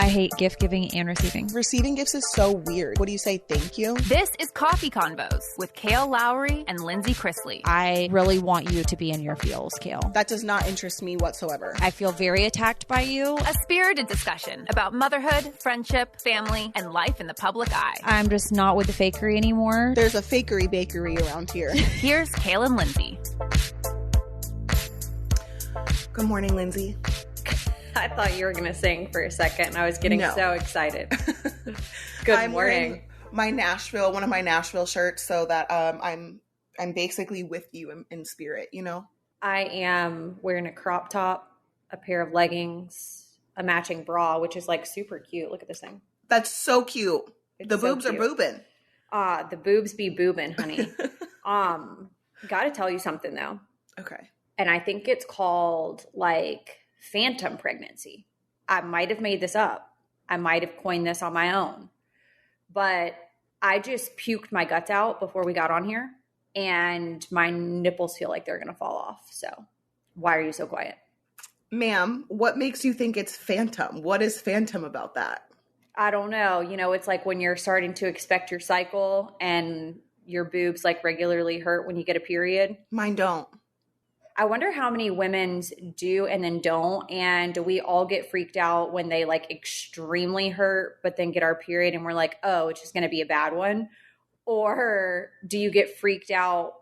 I hate gift giving and receiving. Receiving gifts is so weird. What do you say, thank you? This is Coffee Convos with Kale Lowry and Lindsay Chrisley. I really want you to be in your feels, Kale. That does not interest me whatsoever. I feel very attacked by you. A spirited discussion about motherhood, friendship, family, and life in the public eye. I'm just not with the fakery anymore. There's a fakery bakery around here. Here's Kale and Lindsay. Good morning, Lindsay. I thought you were going to sing for a second. I was getting so excited. Good I'm morning. Wearing one of my Nashville shirts, so that I'm basically with you in spirit, you know? I am wearing a crop top, a pair of leggings, a matching bra, which is like super cute. Look at this thing. That's so cute. The boobs are boobin'. The boobs be boobin', honey. Got to tell you something though. Okay. And I think it's called like phantom pregnancy. I might have made this up. I might have coined this on my own. But I just puked my guts out before we got on here. And my nipples feel like they're going to fall off. So why are you so quiet? Ma'am, what makes you think it's phantom? What is phantom about that? I don't know. You know, it's like when you're starting to expect your cycle and your boobs like regularly hurt when you get a period. Mine don't. I wonder how many women's do and then don't. And do we all get freaked out when they like extremely hurt, but then get our period and we're like, oh, it's just going to be a bad one? Or do you get freaked out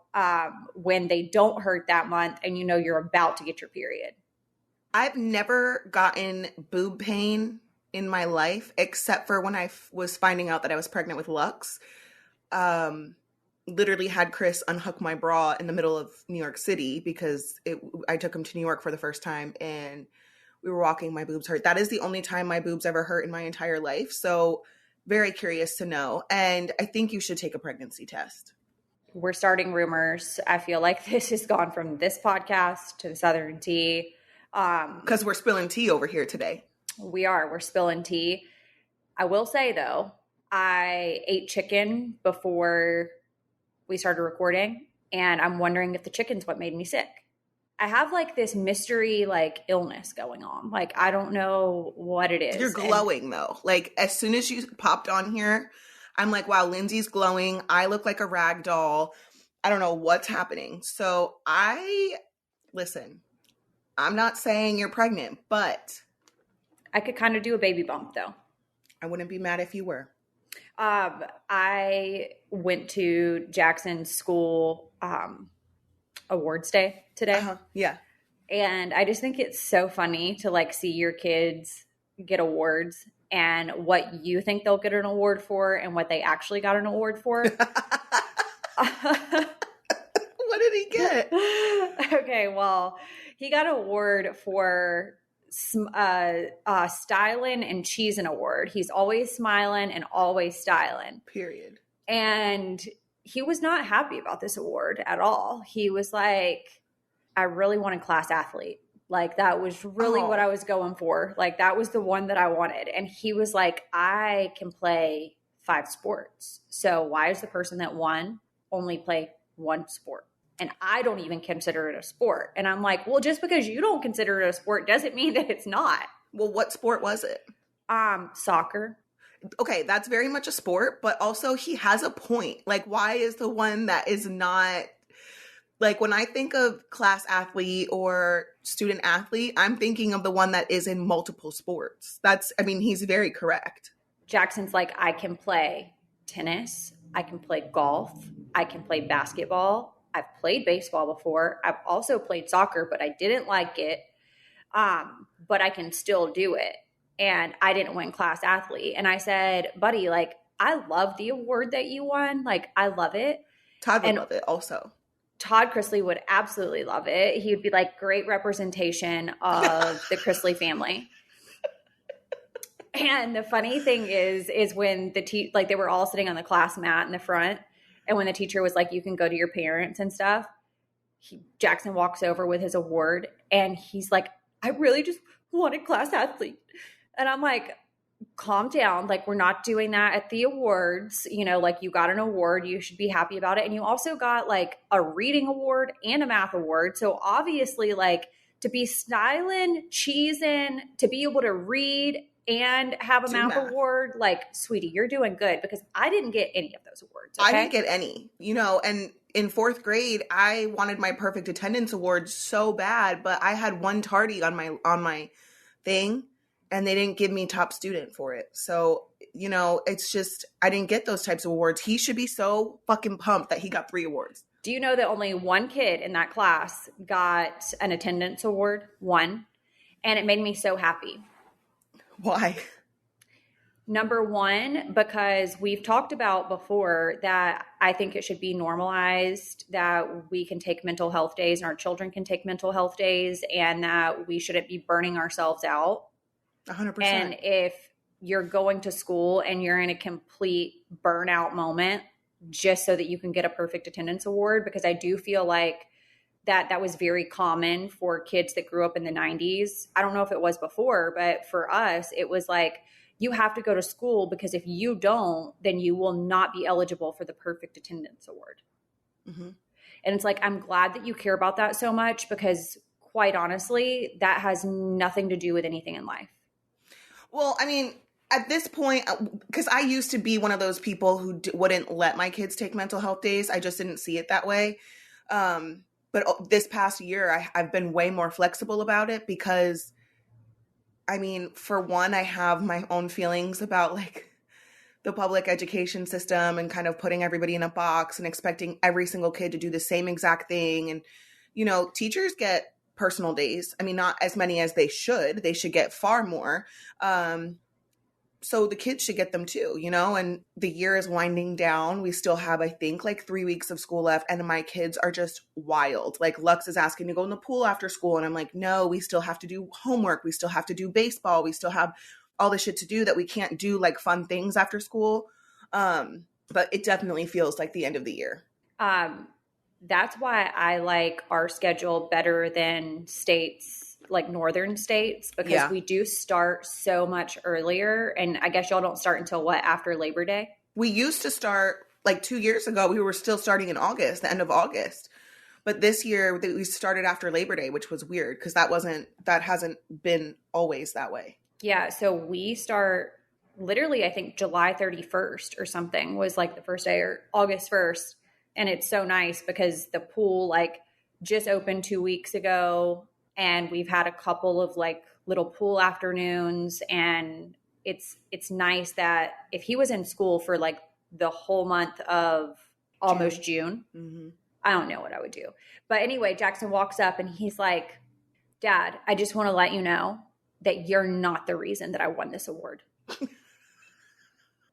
when they don't hurt that month and you know you're about to get your period? I've never gotten boob pain in my life, except for when I was finding out that I was pregnant with Lux. Literally had Chris unhook my bra in the middle of New York City because I took him to New York for the first time and we were walking, my boobs hurt. That is the only time my boobs ever hurt in my entire life. So very curious to know. And I think you should take a pregnancy test. We're starting rumors. I feel like this has gone from this podcast to the Southern Tea. Because we're spilling tea over here today. We're spilling tea. I will say though, I ate chicken before we started recording, and I'm wondering if the chicken's what made me sick. I have like this mystery like illness going on. Like I don't know what it is. You're glowing though. Like as soon as you popped on here, I'm like, wow, Lindsay's glowing. I look like a rag doll. I don't know what's happening. So listen, I'm not saying you're pregnant, but I could kind of do a baby bump though. I wouldn't be mad if you were. I went to Jackson's school awards day today. Yeah. And I just think it's so funny to like see your kids get awards and what you think they'll get an award for and what they actually got an award for. What did he get? Okay, well, he got an award for styling and cheesing award. He's always smiling and always styling. Period. And he was not happy about this award at all. He was like, I really wanted class athlete. Like that was really what I was going for. Like that was the one that I wanted. And he was like, I can play 5 sports. So why is the person that won only play 1 sport? And I don't even consider it a sport. And I'm like, well, just because you don't consider it a sport doesn't mean that it's not. Well, what sport was it? Soccer. Okay, that's very much a sport, but also he has a point. Like, why is the one that is not, like when I think of class athlete or student athlete, I'm thinking of the one that is in multiple sports. He's very correct. Jackson's like, I can play tennis. I can play golf. I can play basketball. I've played baseball before. I've also played soccer, but I didn't like it. But I can still do it. And I didn't win class athlete. And I said, buddy, like, I love the award that you won. Like, I love it. Todd would love it also. Todd Chrisley would absolutely love it. He would be like, great representation of the Chrisley family. And the funny thing is when they were all sitting on the class mat in the front. And when the teacher was like, you can go to your parents and stuff, Jackson walks over with his award and he's like, I really just wanted class athlete. And I'm like, calm down. Like, we're not doing that at the awards. You know, like you got an award, you should be happy about it. And you also got like a reading award and a math award. So obviously like to be styling, cheesing, to be able to read and have a Do math math. award, like, sweetie, you're doing good, because I didn't get any of those awards. I okay? didn't get any, and in 4th grade, I wanted my perfect attendance award so bad, but I had one tardy on my thing, and they didn't give me top student for it. So, it's just, I didn't get those types of awards. He should be so fucking pumped that he got 3 awards. Do you know that only one kid in that class got an attendance award? One. And it made me so happy. Why? Number one, because we've talked about before that I think it should be normalized that we can take mental health days and our children can take mental health days, and that we shouldn't be burning ourselves out. 100%. And if you're going to school and you're in a complete burnout moment just so that you can get a perfect attendance award, because I do feel like that was very common for kids that grew up in the 90s. I don't know if it was before, but for us, it was like, you have to go to school, because if you don't, then you will not be eligible for the perfect attendance award. Mm-hmm. And it's like, I'm glad that you care about that so much, because quite honestly, that has nothing to do with anything in life. Well, I mean, at this point, because I used to be one of those people who wouldn't let my kids take mental health days. I just didn't see it that way. But this past year, I've been way more flexible about it, because, I mean, for one, I have my own feelings about like the public education system and kind of putting everybody in a box and expecting every single kid to do the same exact thing. And, teachers get personal days. I mean, not as many as they should. They should get far more. So the kids should get them too, and the year is winding down. We still have, I think, like 3 weeks of school left, and my kids are just wild. Like, Lux is asking to go in the pool after school, and I'm like, no, we still have to do homework. We still have to do baseball. We still have all the shit to do that we can't do, like, fun things after school. But it definitely feels like the end of the year. That's why I like our schedule better than states, like northern states, because we do start so much earlier. And I guess y'all don't start until what, after Labor Day? We used to start like 2 years ago. We were still starting in August, the end of August. But this year we started after Labor Day, which was weird, because that hasn't been always that way. Yeah. So we start literally, I think July 31st or something was like the first day, or August 1st. And it's so nice because the pool like just opened 2 weeks ago, and we've had a couple of like little pool afternoons, and it's nice that if he was in school for like the whole month of almost June, mm-hmm. I don't know what I would do. But anyway, Jackson walks up and he's like, Dad, I just want to let you know that you're not the reason that I won this award.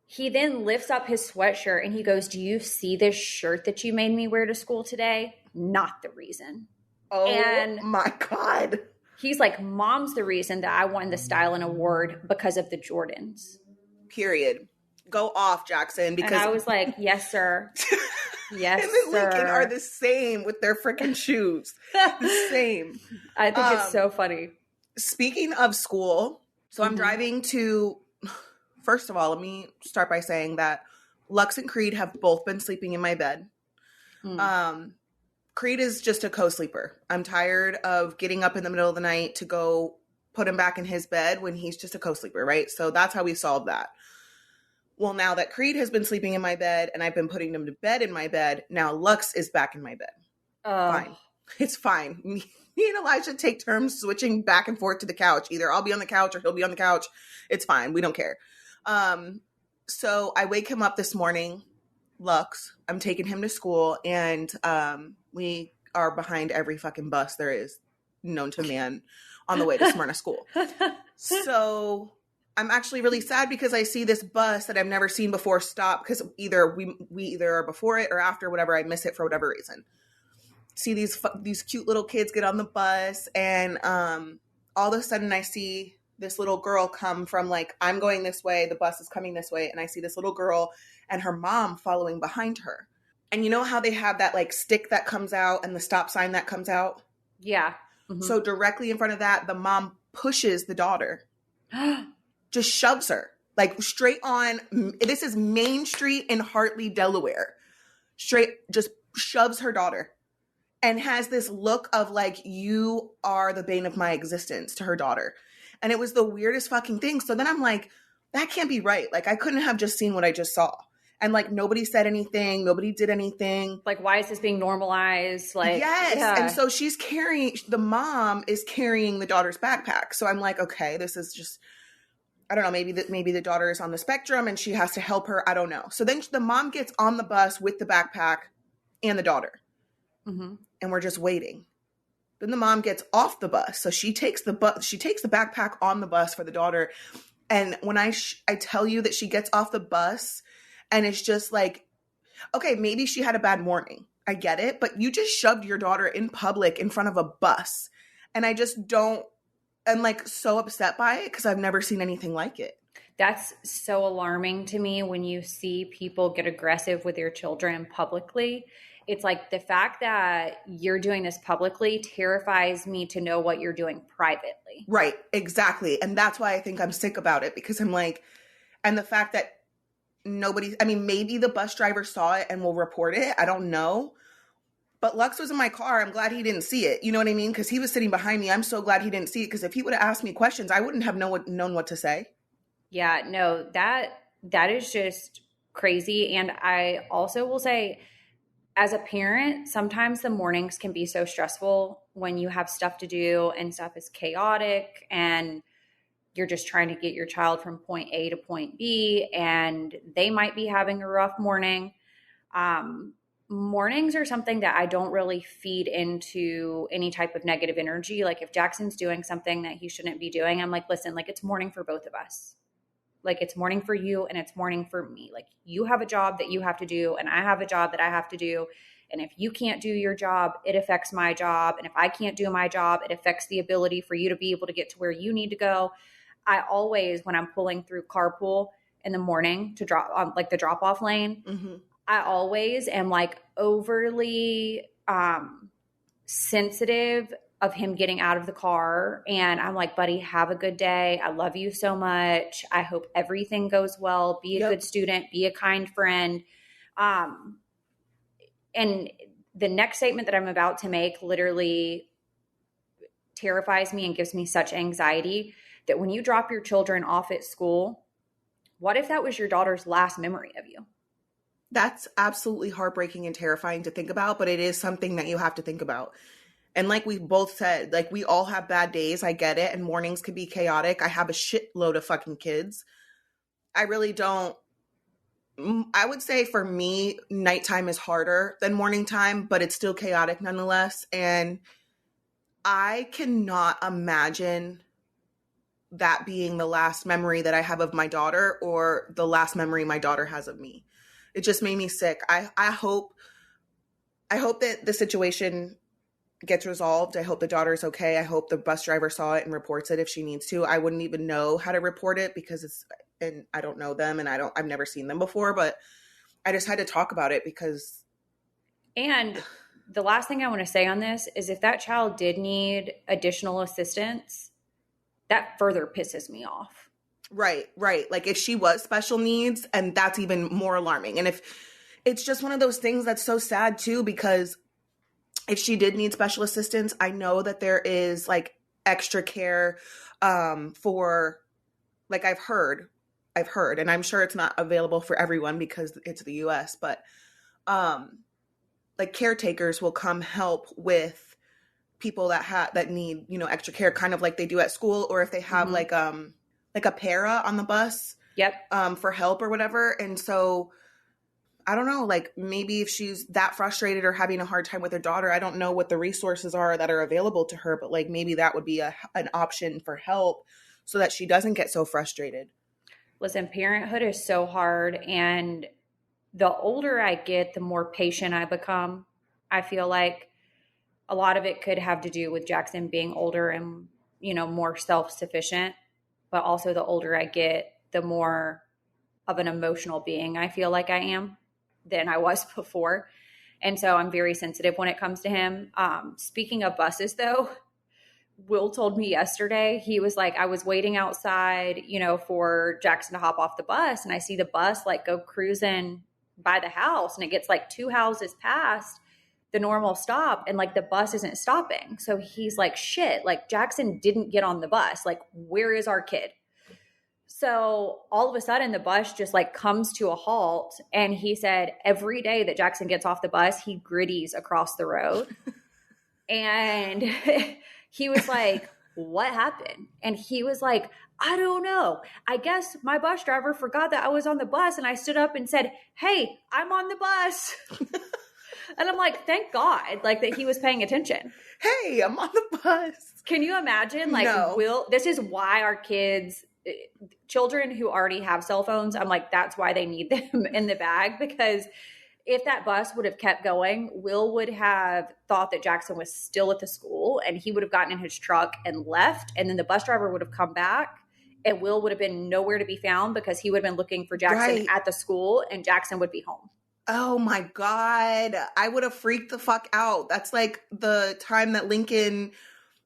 He then lifts up his sweatshirt and he goes, do you see this shirt that you made me wear to school today? Not the reason. Oh, and my God. He's like, Mom's the reason that I won the styling award because of the Jordans. Period. Go off, Jackson. Because and I was like, yes, sir. Yes, him and sir. Lincoln are the same with their freaking shoes. The same. I think it's so funny. Speaking of school, so I'm driving to... First of all, let me start by saying that Lux and Creed have both been sleeping in my bed. Creed is just a co-sleeper. I'm tired of getting up in the middle of the night to go put him back in his bed when he's just a co-sleeper, right? So that's how we solved that. Well, now that Creed has been sleeping in my bed and I've been putting him to bed in my bed, now Lux is back in my bed. Fine. It's fine. Me and Elijah take turns switching back and forth to the couch. Either I'll be on the couch or he'll be on the couch. It's fine. We don't care. So I wake him up this morning, Lux, I'm taking him to school, and we are behind every fucking bus there is known to man on the way to Smyrna school. So I'm actually really sad because I see this bus that I've never seen before stop, because either we either are before it or after, whatever, I miss it for whatever reason. See these cute little kids get on the bus, and all of a sudden I see this little girl come from, like, I'm going this way, the bus is coming this way, and I see this little girl and her mom following behind her. And you know how they have that, like, stick that comes out and the stop sign that comes out? Yeah. Mm-hmm. So directly in front of that, the mom pushes the daughter. Just shoves her. Like, straight on, this is Main Street in Hartley, Delaware. Straight, just shoves her daughter. And has this look of, like, you are the bane of my existence to her daughter. And it was the weirdest fucking thing. So then I'm like, that can't be right. Like, I couldn't have just seen what I just saw. And like, nobody said anything. Nobody did anything. Like, why is this being normalized? Like, yes. yeah. And so the mom is carrying the daughter's backpack. So I'm like, okay, this is just, I don't know, maybe the daughter is on the spectrum and she has to help her. I don't know. So then the mom gets on the bus with the backpack and the daughter. Mm-hmm. And we're just waiting. Then the mom gets off the bus. So she takes the backpack on the bus for the daughter. And when I tell you that she gets off the bus and it's just like, okay, maybe she had a bad morning. I get it. But you just shoved your daughter in public in front of a bus. And I just don't, I'm like so upset by it because I've never seen anything like it. That's so alarming to me when you see people get aggressive with their children publicly. It's like the fact that you're doing this publicly terrifies me to know what you're doing privately. Right, exactly. And that's why I think I'm sick about it, because I'm like, and the fact that maybe the bus driver saw it and will report it. I don't know. But Lux was in my car. I'm glad he didn't see it. You know what I mean? Because he was sitting behind me. I'm so glad he didn't see it, because if he would have asked me questions, I wouldn't have known what to say. Yeah, no, that is just crazy. And I also will say, as a parent, sometimes the mornings can be so stressful when you have stuff to do and stuff is chaotic and you're just trying to get your child from point A to point B and they might be having a rough morning. Mornings are something that I don't really feed into any type of negative energy. Like if Jackson's doing something that he shouldn't be doing, I'm like, listen, like it's morning for both of us. Like it's morning for you and it's morning for me. Like you have a job that you have to do and I have a job that I have to do. And if you can't do your job, it affects my job. And if I can't do my job, it affects the ability for you to be able to get to where you need to go. I always, when I'm pulling through carpool in the morning to drop on like the drop off lane, Mm-hmm. I always am like overly sensitive of him getting out of the car. And I'm like, buddy, have a good day. I love you so much. I hope everything goes well. Be a good student, be a kind friend. And the next statement that I'm about to make literally terrifies me and gives me such anxiety that when you drop your children off at school, what if that was your daughter's last memory of you? That's absolutely heartbreaking and terrifying to think about, but it is something that you have to think about. And like we both said, like we all have bad days. I get it. And mornings can be chaotic. I have a shitload of fucking kids. I really don't. I would say for me, nighttime is harder than morning time, but it's still chaotic nonetheless. And I cannot imagine that being the last memory that I have of my daughter or the last memory my daughter has of me. It just made me sick. I hope that the situation gets resolved. I hope the daughter's okay. I hope the bus driver saw it and reports it if she needs to. I wouldn't even know how to report it because and I don't know them and I've never seen them before, but I just had to talk about it because. And the last thing I want to say on this is if that child did need additional assistance, that further pisses me off. Right. Like if she was special needs, and that's even more alarming. And if it's just one of those things that's so sad too, because if she did need special assistance, I know that there is like extra care for, like I've heard, and I'm sure it's not available for everyone because it's the US, but like caretakers will come help with people that need, extra care, kind of like they do at school, or if they have like a para on the bus. Yep. For help or whatever. And so I don't know, like maybe if she's that frustrated or having a hard time with her daughter, I don't know what the resources are that are available to her, but like maybe that would be an option for help so that she doesn't get so frustrated. Listen, parenthood is so hard. And the older I get, the more patient I become. I feel like a lot of it could have to do with Jackson being older and, more self-sufficient. But also the older I get, the more of an emotional being I feel like I am than I was before. And so I'm very sensitive when it comes to him. Speaking of buses, though, Will told me yesterday, he was like, I was waiting outside, for Jackson to hop off the bus. And I see the bus like go cruising by the house and it gets like 2 houses past. the normal stop and like the bus isn't stopping. So he's like, shit, like Jackson didn't get on the bus. Like, where is our kid? So all of a sudden the bus just like comes to a halt. And he said every day that Jackson gets off the bus, he gritties across the road. And he was like, what happened? And he was like, I don't know. I guess my bus driver forgot that I was on the bus. And I stood up and said, hey, I'm on the bus. And I'm like, thank God, like that he was paying attention. Hey, I'm on the bus. Can you imagine? Like, No. this is why our kids, children who already have cell phones, I'm like, that's why they need them in the bag, because if that bus would have kept going, Will would have thought that Jackson was still at the school and he would have gotten in his truck and left. And then the bus driver would have come back and Will would have been nowhere to be found because he would have been looking for Jackson at the school and Jackson would be home. Oh my God. I would have freaked the fuck out. That's like the time that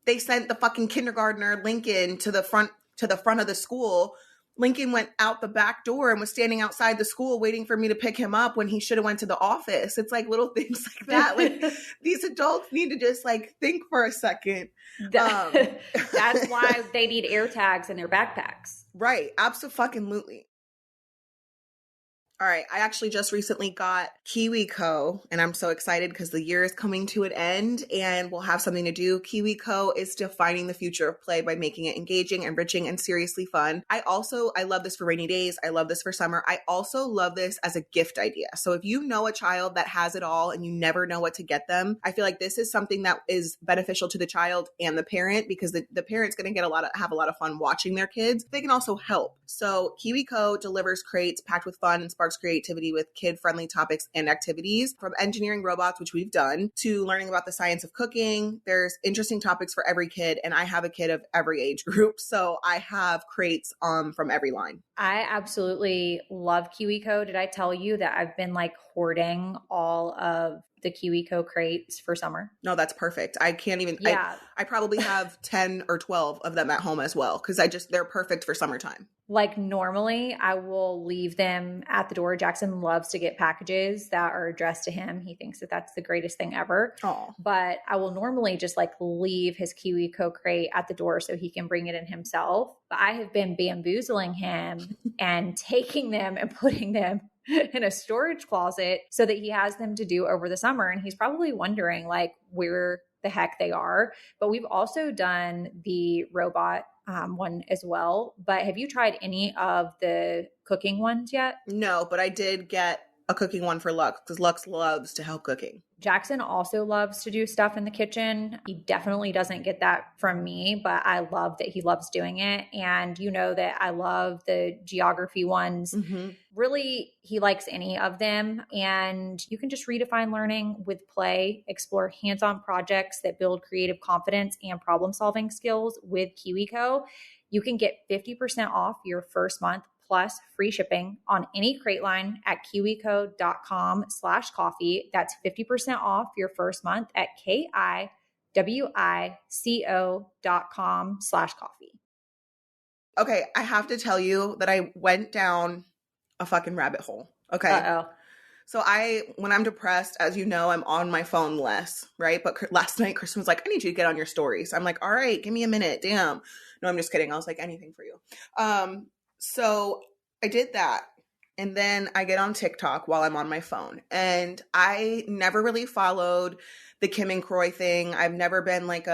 they sent the fucking kindergartner Lincoln to the front of the school. Lincoln went out the back door and was standing outside the school waiting for me to pick him up when he should have went to the office. It's like little things like that. Like these adults need to just like think for a second. That's why they need air tags in their backpacks. Right. Absolutely. All right. I actually just recently got KiwiCo, and I'm so excited because the year is coming to an end and we'll have something to do. KiwiCo is defining the future of play by making it engaging, enriching, and seriously fun. I love this for rainy days. I love this for summer. I also love this as a gift idea. So if you know a child that has it all and you never know what to get them, I feel like this is something that is beneficial to the child and the parent, because the parent's going to have a lot of fun watching their kids. They can also help. So KiwiCo delivers crates packed with fun and sparks creativity with kid-friendly topics and activities, from engineering robots, which we've done, to learning about the science of cooking. There's interesting topics for every kid, and I have a kid of every age group, so I have crates from every line. I absolutely love KiwiCo. Did I tell you that I've been like hoarding all of the KiwiCo crates for summer? No, that's perfect. I can't even, yeah. I probably have 10 or 12 of them at home as well, because they're perfect for summertime. Like normally I will leave them at the door. Jackson loves to get packages that are addressed to him. He thinks that that's the greatest thing ever. Aww. But I will normally just like leave his KiwiCo crate at the door so he can bring it in himself. But I have been bamboozling him and taking them and putting them in a storage closet so that he has them to do over the summer. And he's probably wondering like where the heck they are. But we've also done the robot one as well. But have you tried any of the cooking ones yet? No, but I did get a cooking one for Lux, because Lux loves to help cooking. Jackson also loves to do stuff in the kitchen. He definitely doesn't get that from me, but I love that he loves doing it. And you know that I love the geography ones. Mm-hmm. Really, he likes any of them. And you can just redefine learning with play, explore hands-on projects that build creative confidence and problem-solving skills with KiwiCo. You can get 50% off your first month plus free shipping on any crate line at kiwico.com/coffee. That's 50% off your first month at kiwico.com/coffee. Okay, I have to tell you that I went down a fucking rabbit hole. Okay. Uh-oh. So when I'm depressed, as you know, I'm on my phone less, right? But last night, Kristen was like, I need you to get on your stories. I'm like, all right, give me a minute. Damn. No, I'm just kidding. I was like, anything for you. So I did that. And then I get on TikTok while I'm on my phone. And I never really followed the Kim and Kroy thing. I've never been like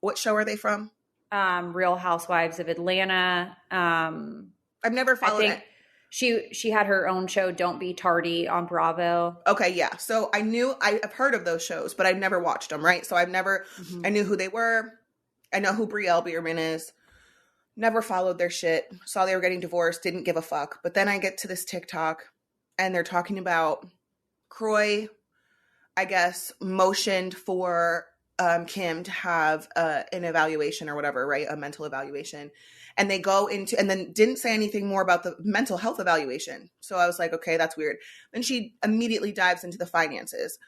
what show are they from? Real Housewives of Atlanta. I've never followed it. She had her own show, Don't Be Tardy, on Bravo. Okay, yeah. So I've heard of those shows, but I've never watched them, right? So I knew who they were. I know who Brielle Bierman is. Never followed their shit. Saw they were getting divorced. Didn't give a fuck. But then I get to this TikTok and they're talking about Kroy, I guess, motioned for Kim to have an evaluation or whatever, right? A mental evaluation. And they go into, and then didn't say anything more about the mental health evaluation. So I was like, okay, that's weird. Then she immediately dives into the finances.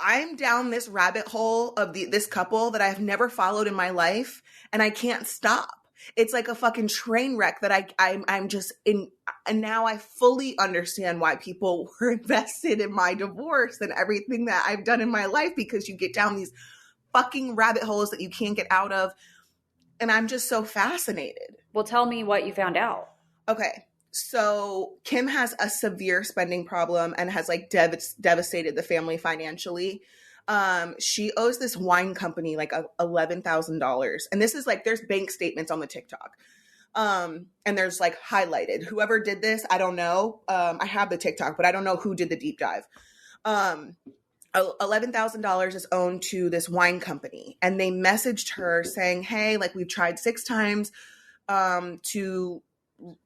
I'm down this rabbit hole of this couple that I've never followed in my life, and I can't stop. It's like a fucking train wreck that I'm just in. And now I fully understand why people were invested in my divorce and everything that I've done in my life, because you get down these fucking rabbit holes that you can't get out of. And I'm just so fascinated. Well, tell me what you found out. Okay. So Kim has a severe spending problem and has like devastated the family financially. She owes this wine company like $11,000. And this is like, there's bank statements on the TikTok. And there's like highlighted, whoever did this, I don't know. I have the TikTok, but I don't know who did the deep dive. $11,000 is owed to this wine company. And they messaged her saying, hey, like we've tried 6 times, to,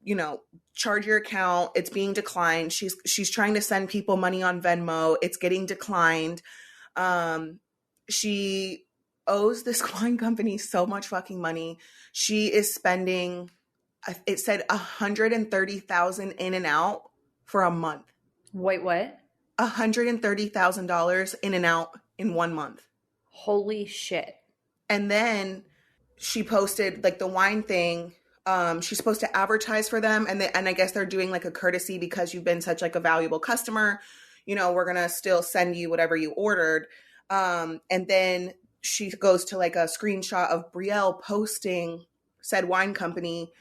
you know, charge your account. It's being declined. She's trying to send people money on Venmo. It's getting declined. She owes this wine company so much fucking money. She is spending, it said $130,000 in and out for a month. Wait, what? $130,000 in and out in 1 month. Holy shit. And then she posted like the wine thing. She's supposed to advertise for them. And I guess they're doing like a courtesy because you've been such like a valuable customer. You know, we're going to still send you whatever you ordered. And then she goes to like a screenshot of Brielle posting said wine company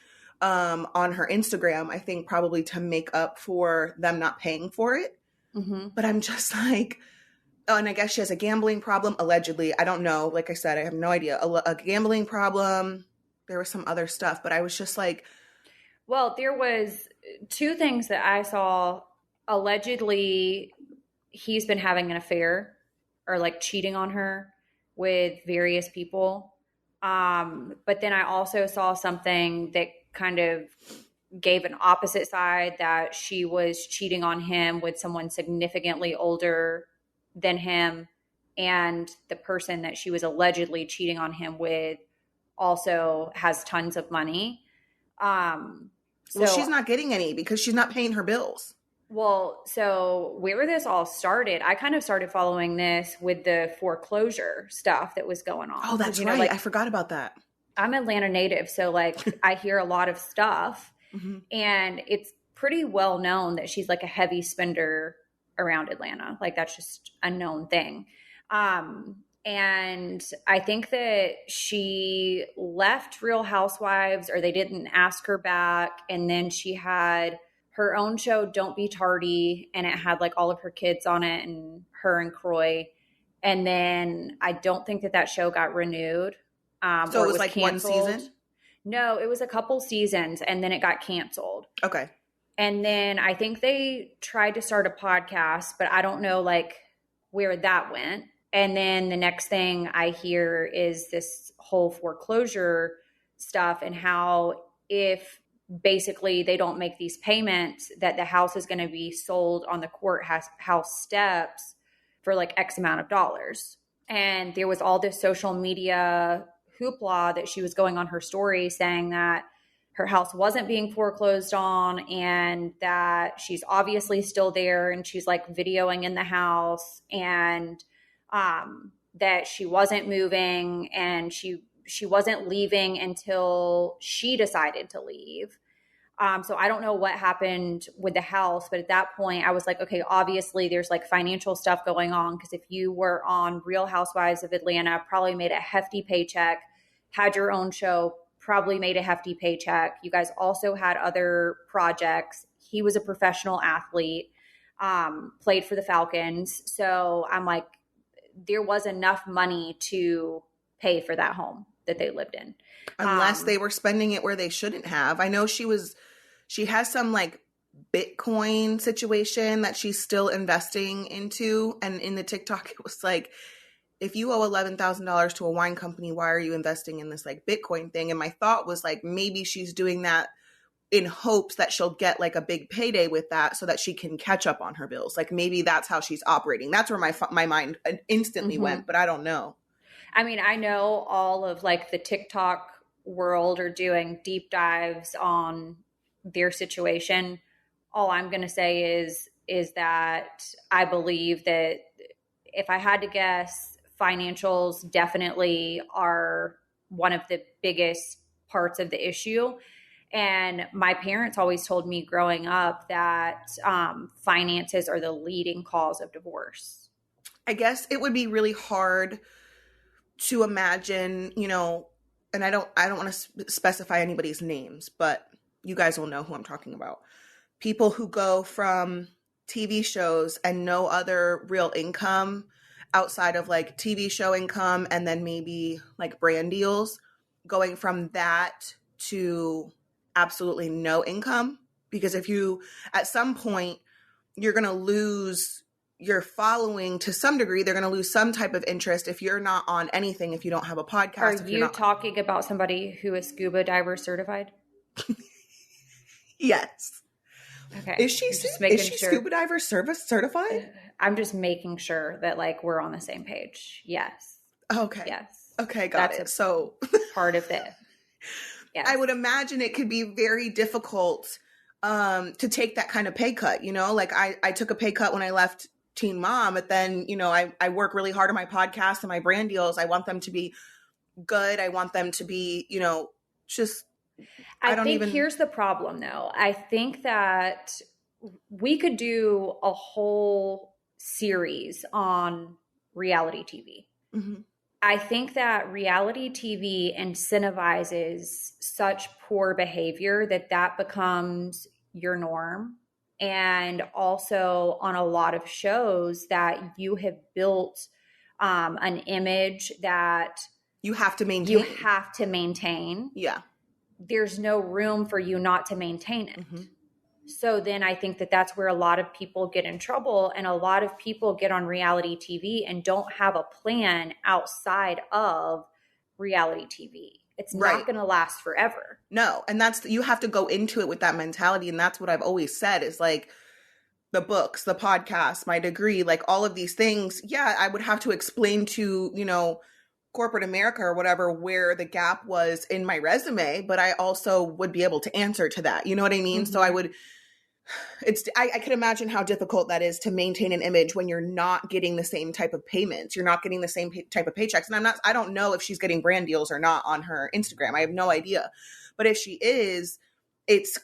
on her Instagram, I think probably to make up for them not paying for it. Mm-hmm. But I'm just like, oh, and I guess she has a gambling problem, allegedly. I don't know. Like I said, I have no idea. A gambling problem. There was some other stuff, but I was just like. Well, there was 2 things that I saw. Allegedly, he's been having an affair or like cheating on her with various people. But then I also saw something that kind of gave an opposite side, that she was cheating on him with someone significantly older than him. And the person that she was allegedly cheating on him with also has tons of money. Well, she's not getting any because she's not paying her bills. Well, so where this all started, I kind of started following this with the foreclosure stuff that was going on. Oh, that's right. Like, I forgot about that. I'm Atlanta native, so like I hear a lot of stuff. Mm-hmm. And it's pretty well known that she's like a heavy spender around Atlanta. Like that's just a known thing. And I think that she left Real Housewives, or they didn't ask her back. And then she had her own show, Don't Be Tardy, and it had like all of her kids on it and her and Croy. And then I don't think that show got renewed. So it was like canceled. One season? No, it was a couple seasons and then it got canceled. Okay. And then I think they tried to start a podcast, but I don't know like where that went. And then the next thing I hear is this whole foreclosure stuff and how if basically they don't make these payments, that the house is going to be sold on the courthouse steps for like X amount of dollars. And there was all this social media hoopla that she was going on her story saying that her house wasn't being foreclosed on and that she's obviously still there and she's like videoing in the house, and that she wasn't moving and she wasn't leaving until she decided to leave. So I don't know what happened with the house, but at that point I was like, okay, obviously there's like financial stuff going on, because if you were on Real Housewives of Atlanta, probably made a hefty paycheck, had your own show, probably made a hefty paycheck. You guys also had other projects. He was a professional athlete, played for the Falcons. So I'm like, there was enough money to pay for that home that they lived in. Unless they were spending it where they shouldn't have. I know she has some like Bitcoin situation that she's still investing into. And in the TikTok, it was like, if you owe $11,000 to a wine company, why are you investing in this like Bitcoin thing? And my thought was like, maybe she's doing that in hopes that she'll get like a big payday with that so that she can catch up on her bills. Like maybe that's how she's operating. That's where my mind instantly went, but I don't know. I mean, I know all of like the TikTok world are doing deep dives on their situation. All I'm going to say is that I believe that if I had to guess, financials definitely are one of the biggest parts of the issue. And my parents always told me growing up that finances are the leading cause of divorce. I guess it would be really hard to imagine, you know, and I don't want to specify anybody's names, but you guys will know who I'm talking about. People who go from TV shows and no other real income outside of like TV show income and then maybe like brand deals, going from that to absolutely no income. Because if you, at some point, you're going to lose your following to some degree. They're going to lose some type of interest if you're not on anything, if you don't have a podcast. Are you talking about somebody who is scuba diver certified? Yes. Okay. Is she scuba diver service certified? I'm just making sure that like we're on the same page. Yes. Okay. Yes. Okay, got it. So part of this. Yes. I would imagine it could be very difficult to take that kind of pay cut. You know, like I took a pay cut when I left Teen Mom, but then, you know, I work really hard on my podcast and my brand deals. I want them to be good. I want them to be, you know, just, here's the problem though. I think that we could do a whole series on reality TV. Mm-hmm. I think that reality TV incentivizes such poor behavior that becomes your norm. And also on a lot of shows that you have built an image that you have to maintain. Yeah. There's no room for you not to maintain it. Mm-hmm. So then I think that that's where a lot of people get in trouble, and a lot of people get on reality TV and don't have a plan outside of reality TV. It's not going to last forever. No. And you have to go into it with that mentality. And that's what I've always said is like the books, the podcast, my degree, like all of these things. Yeah, I would have to explain to, you know, corporate America or whatever, where the gap was in my resume, but I also would be able to answer to that. You know what I mean? Mm-hmm. So I can imagine how difficult that is to maintain an image when you're not getting the same type of payments. You're not getting the same type of paychecks. And I don't know if she's getting brand deals or not on her Instagram. I have no idea. But if she is, it's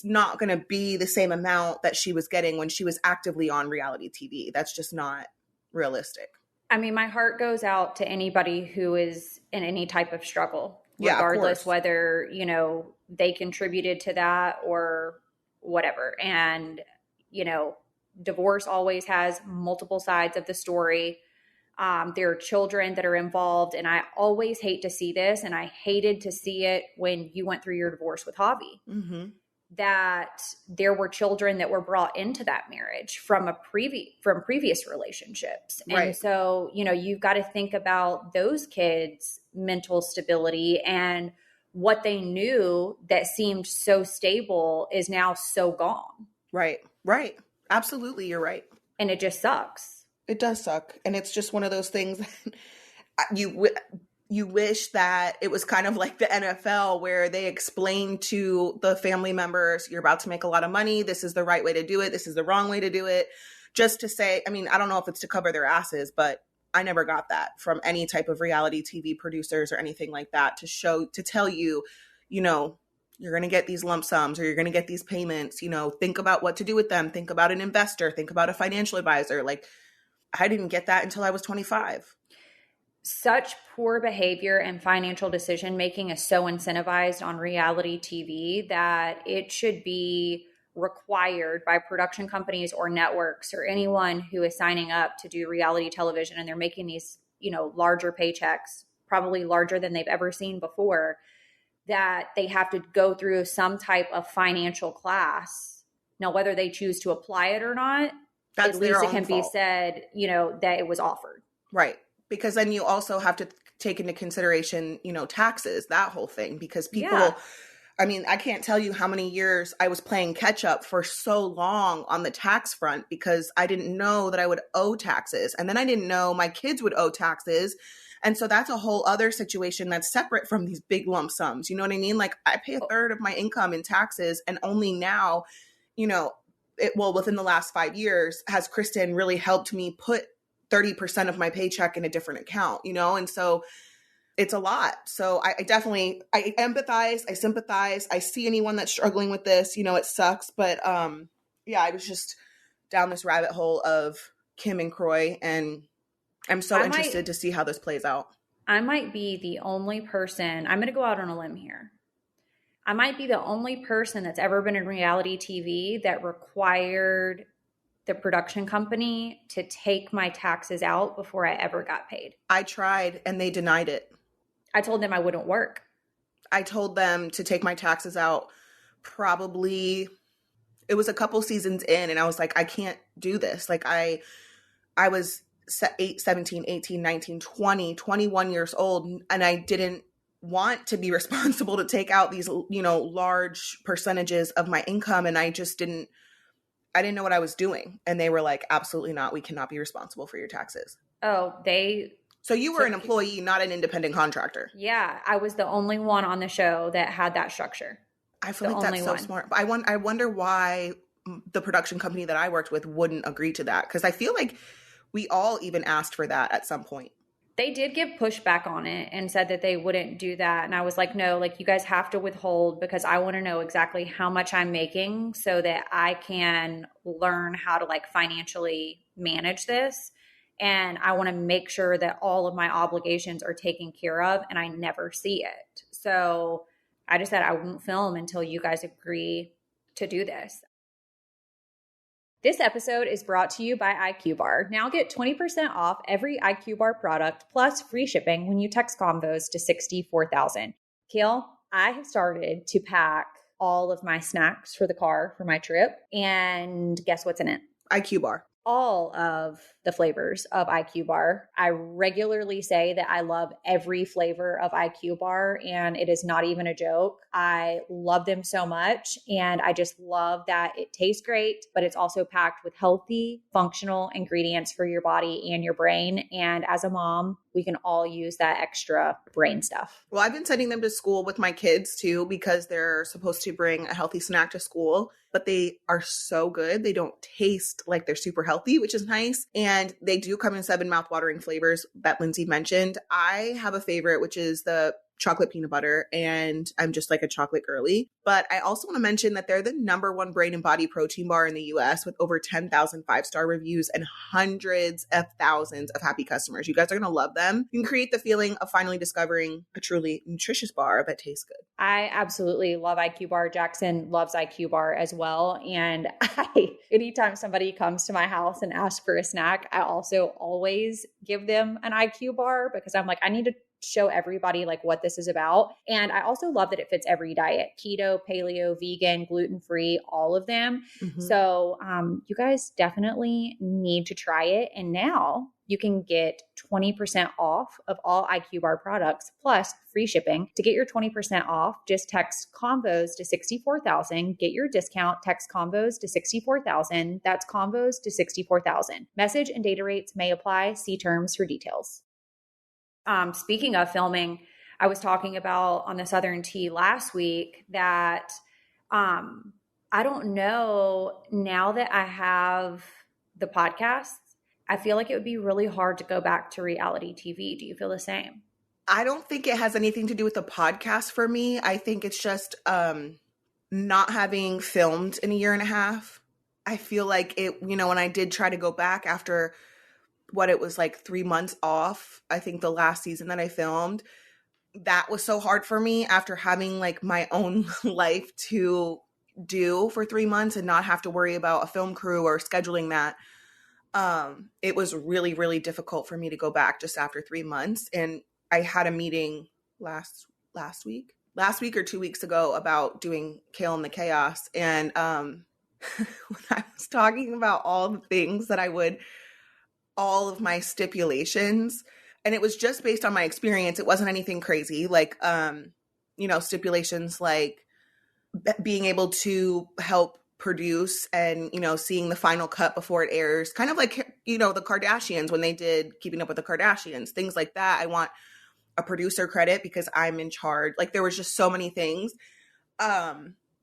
not going to be the same amount that she was getting when she was actively on reality TV. That's just not realistic. I mean, my heart goes out to anybody who is in any type of struggle, regardless whether, you know, they contributed to that or whatever. And, you know, divorce always has multiple sides of the story. There are children that are involved, and I always hate to see this. And I hated to see it when you went through your divorce with Javi, mm-hmm. that there were children that were brought into that marriage from previous relationships. And so, you know, you've got to think about those kids' mental stability, and what they knew that seemed so stable is now so gone. Right. Absolutely. You're right. And it just sucks. It does suck. And it's just one of those things that you wish that it was kind of like the NFL, where they explain to the family members, you're about to make a lot of money. This is the right way to do it. This is the wrong way to do it. Just to say, I mean, I don't know if it's to cover their asses, but I never got that from any type of reality TV producers or anything like that to tell you, you know, you're going to get these lump sums or you're going to get these payments, you know, think about what to do with them. Think about an investor, think about a financial advisor. Like, I didn't get that until I was 25. Such poor behavior and financial decision-making is so incentivized on reality TV that it should be required by production companies or networks or anyone who is signing up to do reality television, and they're making these, you know, larger paychecks, probably larger than they've ever seen before, that they have to go through some type of financial class. Now, whether they choose to apply it or not, at least it can be said, you know, that it was offered. Right. Because then you also have to take into consideration, you know, taxes, that whole thing, because people, I mean, I can't tell you how many years I was playing catch up for so long on the tax front because I didn't know that I would owe taxes. And then I didn't know my kids would owe taxes. And so that's a whole other situation that's separate from these big lump sums. You know what I mean? Like, I pay a third of my income in taxes, and only now, you know, within the last 5 years, has Kristen really helped me put 30% of my paycheck in a different account, you know? And so it's a lot. So I definitely, I empathize, I sympathize. I see anyone that's struggling with this, you know, it sucks. But yeah, I was just down this rabbit hole of Kim and Kroy, and I'm so interested to see how this plays out. I might be the only person, I'm going to go out on a limb here. I might be the only person that's ever been in reality TV that required the production company to take my taxes out before I ever got paid. I tried and they denied it. I told them I wouldn't work. I told them to take my taxes out probably, it was a couple seasons in, and I was like, I can't do this. Like I was 17, 18, 19, 20, 21 years old, and I didn't want to be responsible to take out these, you know, large percentages of my income. And I didn't know what I was doing. And they were like, absolutely not. We cannot be responsible for your taxes. Oh, So you were an employee, not an independent contractor. Yeah, I was the only one on the show that had that structure. I feel like that's so smart. But I wonder why the production company that I worked with wouldn't agree to that. Because I feel like we all even asked for that at some point. They did give pushback on it and said that they wouldn't do that. And I was like, no, like you guys have to withhold because I want to know exactly how much I'm making so that I can learn how to like financially manage this. And I want to make sure that all of my obligations are taken care of and I never see it. So I just said I won't film until you guys agree to do this. This episode is brought to you by IQ Bar. Now get 20% off every IQ Bar product plus free shipping when you text Convos to 64,000. Kale, I have started to pack all of my snacks for the car for my trip. And guess what's in it? IQ Bar. All of the flavors of IQ Bar. I regularly say that I love every flavor of IQ Bar, and it is not even a joke. I love them so much, and I just love that it tastes great, but it's also packed with healthy, functional ingredients for your body and your brain. And as a mom, we can all use that extra brain stuff. Well, I've been sending them to school with my kids too, because they're supposed to bring a healthy snack to school, but they are so good. They don't taste like they're super healthy, which is nice. And they do come in 7 mouthwatering flavors that Lindsay mentioned. I have a favorite, which is the chocolate peanut butter, and I'm just like a chocolate girly. But I also want to mention that they're the #1 brain and body protein bar in the US with over 10,000 5-star reviews and hundreds of thousands of happy customers. You guys are going to love them. You can create the feeling of finally discovering a truly nutritious bar that tastes good. I absolutely love IQ Bar. Jackson loves IQ Bar as well. And anytime somebody comes to my house and asks for a snack, I also always give them an IQ Bar because I'm like, I need to show everybody like what this is about. And I also love that it fits every diet: keto, paleo, vegan, gluten-free, all of them. Mm-hmm. So you guys definitely need to try it. And now you can get 20% off of all IQ Bar products plus free shipping. To get your 20% off, just text Convos to 64,000. Get your discount, text Convos to 64,000. That's Convos to 64,000. Message and data rates may apply. See terms for details. Speaking of filming, I was talking about on the Southern Tea last week that I don't know, now that I have the podcast, I feel like it would be really hard to go back to reality TV. Do you feel the same? I don't think it has anything to do with the podcast for me. I think it's just not having filmed in a year and a half. I feel like it, you know, when I did try to go back after what it was like 3 months off, I think the last season that I filmed, that was so hard for me after having like my own life to do for 3 months and not have to worry about a film crew or scheduling that. It was really, really difficult for me to go back just after 3 months. And I had a meeting last week or 2 weeks ago about doing Kale and the Chaos. And when I was talking about all the things that I would, all of my stipulations, and it was just based on my experience. It wasn't anything crazy. Like, you know, stipulations like being able to help produce and, you know, seeing the final cut before it airs, kind of like, you know, the Kardashians when they did Keeping Up with the Kardashians, things like that. I want a producer credit because I'm in charge. Like, there was just so many things.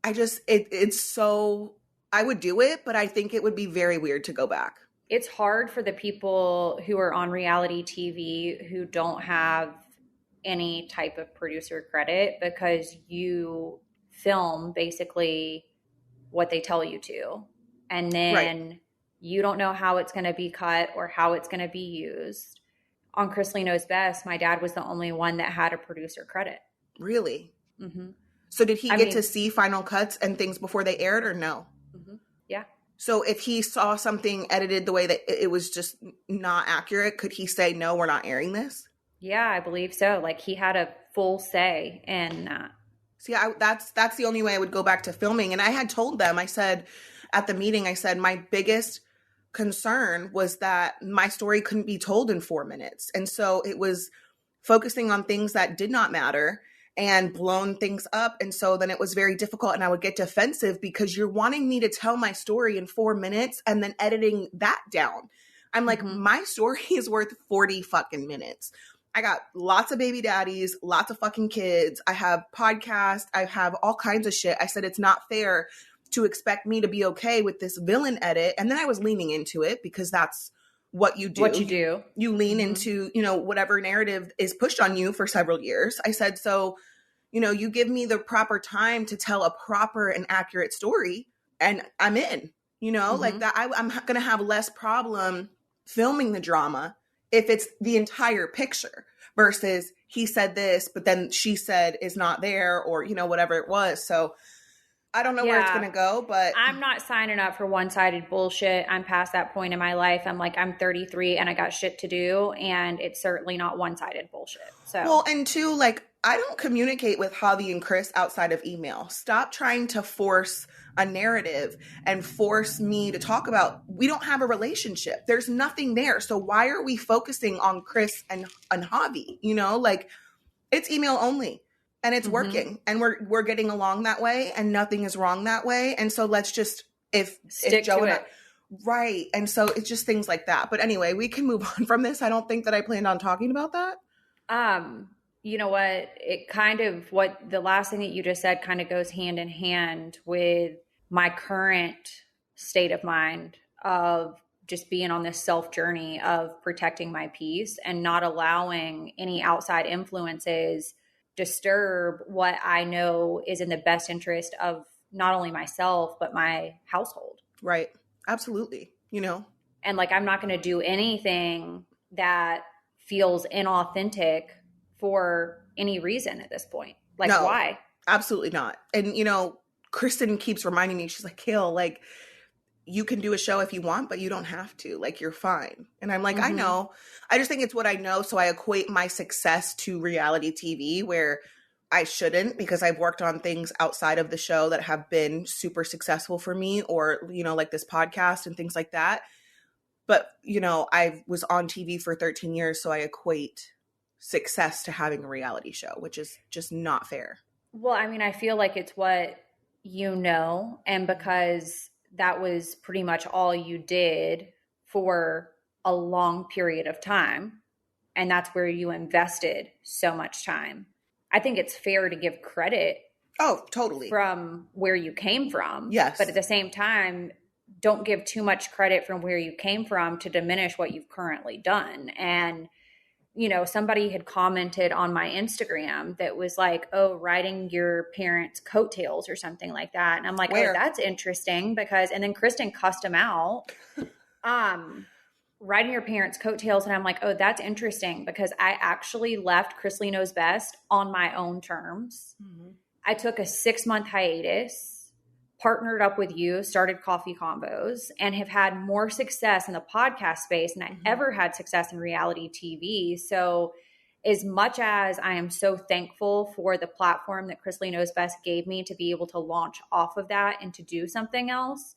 It's so, I would do it, but I think it would be very weird to go back. It's hard for the people who are on reality TV who don't have any type of producer credit because you film basically what they tell you to. And then you don't know how it's going to be cut or how it's going to be used. On Chrisley Knows Best, my dad was the only one that had a producer credit. Really? Mm-hmm. So did he get to see final cuts and things before they aired or no? Mm-hmm. Yeah. So if he saw something edited the way that it was just not accurate, could he say, no, we're not airing this? Yeah, I believe so. Like he had a full say in that. See, that's the only way I would go back to filming. And I had told them, I said at the meeting, I said, my biggest concern was that my story couldn't be told in 4 minutes. And so it was focusing on things that did not matter and blown things up. And so then it was very difficult and I would get defensive because you're wanting me to tell my story in 4 minutes and then editing that down. I'm like, my story is worth 40 fucking minutes. I got lots of baby daddies, lots of fucking kids. I have podcasts. I have all kinds of shit. I said, it's not fair to expect me to be okay with this villain edit. And then I was leaning into it because that's what you do. What you do. You lean into, whatever narrative is pushed on you for several years. I said, so, you give me the proper time to tell a proper and accurate story and I'm in, like that. I'm going to have less problem filming the drama if it's the entire picture versus he said this, but then she said is not there or, whatever it was. So I don't know where it's going to go, but I'm not signing up for one-sided bullshit. I'm past that point in my life. I'm 33 and I got shit to do. And it's certainly not one-sided bullshit. So, well, and two, like I don't communicate with Javi and Chris outside of email. Stop trying to force a narrative and force me to talk about, we don't have a relationship. There's nothing there. So why are we focusing on Chris and Javi? Like it's email only. And it's working and we're getting along that way and nothing is wrong that way. And so let's just, if Joe and I, right. And so it's just things like that. But anyway, we can move on from this. I don't think that I planned on talking about that. You know what? It kind of, what the last thing that you just said kind of goes hand in hand with my current state of mind of just being on this self journey of protecting my peace and not allowing any outside influences disturb what I know is in the best interest of not only myself, but my household. Right. Absolutely. And like, I'm not going to do anything that feels inauthentic for any reason at this point. Like, no, why? Absolutely not. And, Kristen keeps reminding me, she's like, Kale, like, you can do a show if you want, but you don't have to. Like, you're fine. And I'm like, I know. I just think it's what I know. So I equate my success to reality TV where I shouldn't because I've worked on things outside of the show that have been super successful for me or, like this podcast and things like that. But, I was on TV for 13 years. So I equate success to having a reality show, which is just not fair. Well, I mean, I feel like it's what and because that was pretty much all you did for a long period of time. And that's where you invested so much time. I think it's fair to give credit. Oh, totally. From where you came from. Yes. But at the same time, don't give too much credit from where you came from to diminish what you've currently done. And, somebody had commented on my Instagram that was like, oh, riding your parents' coattails or something like that. And I'm like, oh, that's interesting because, and then Kristen cussed him out, riding your parents' coattails. And I'm like, oh, that's interesting because I actually left Chrisley Knows Best on my own terms. Mm-hmm. I took a 6-month hiatus, partnered up with you, started Coffee Convos, and have had more success in the podcast space than I ever had success in reality TV. So as much as I am so thankful for the platform that Chrisley Knows Best gave me to be able to launch off of that and to do something else,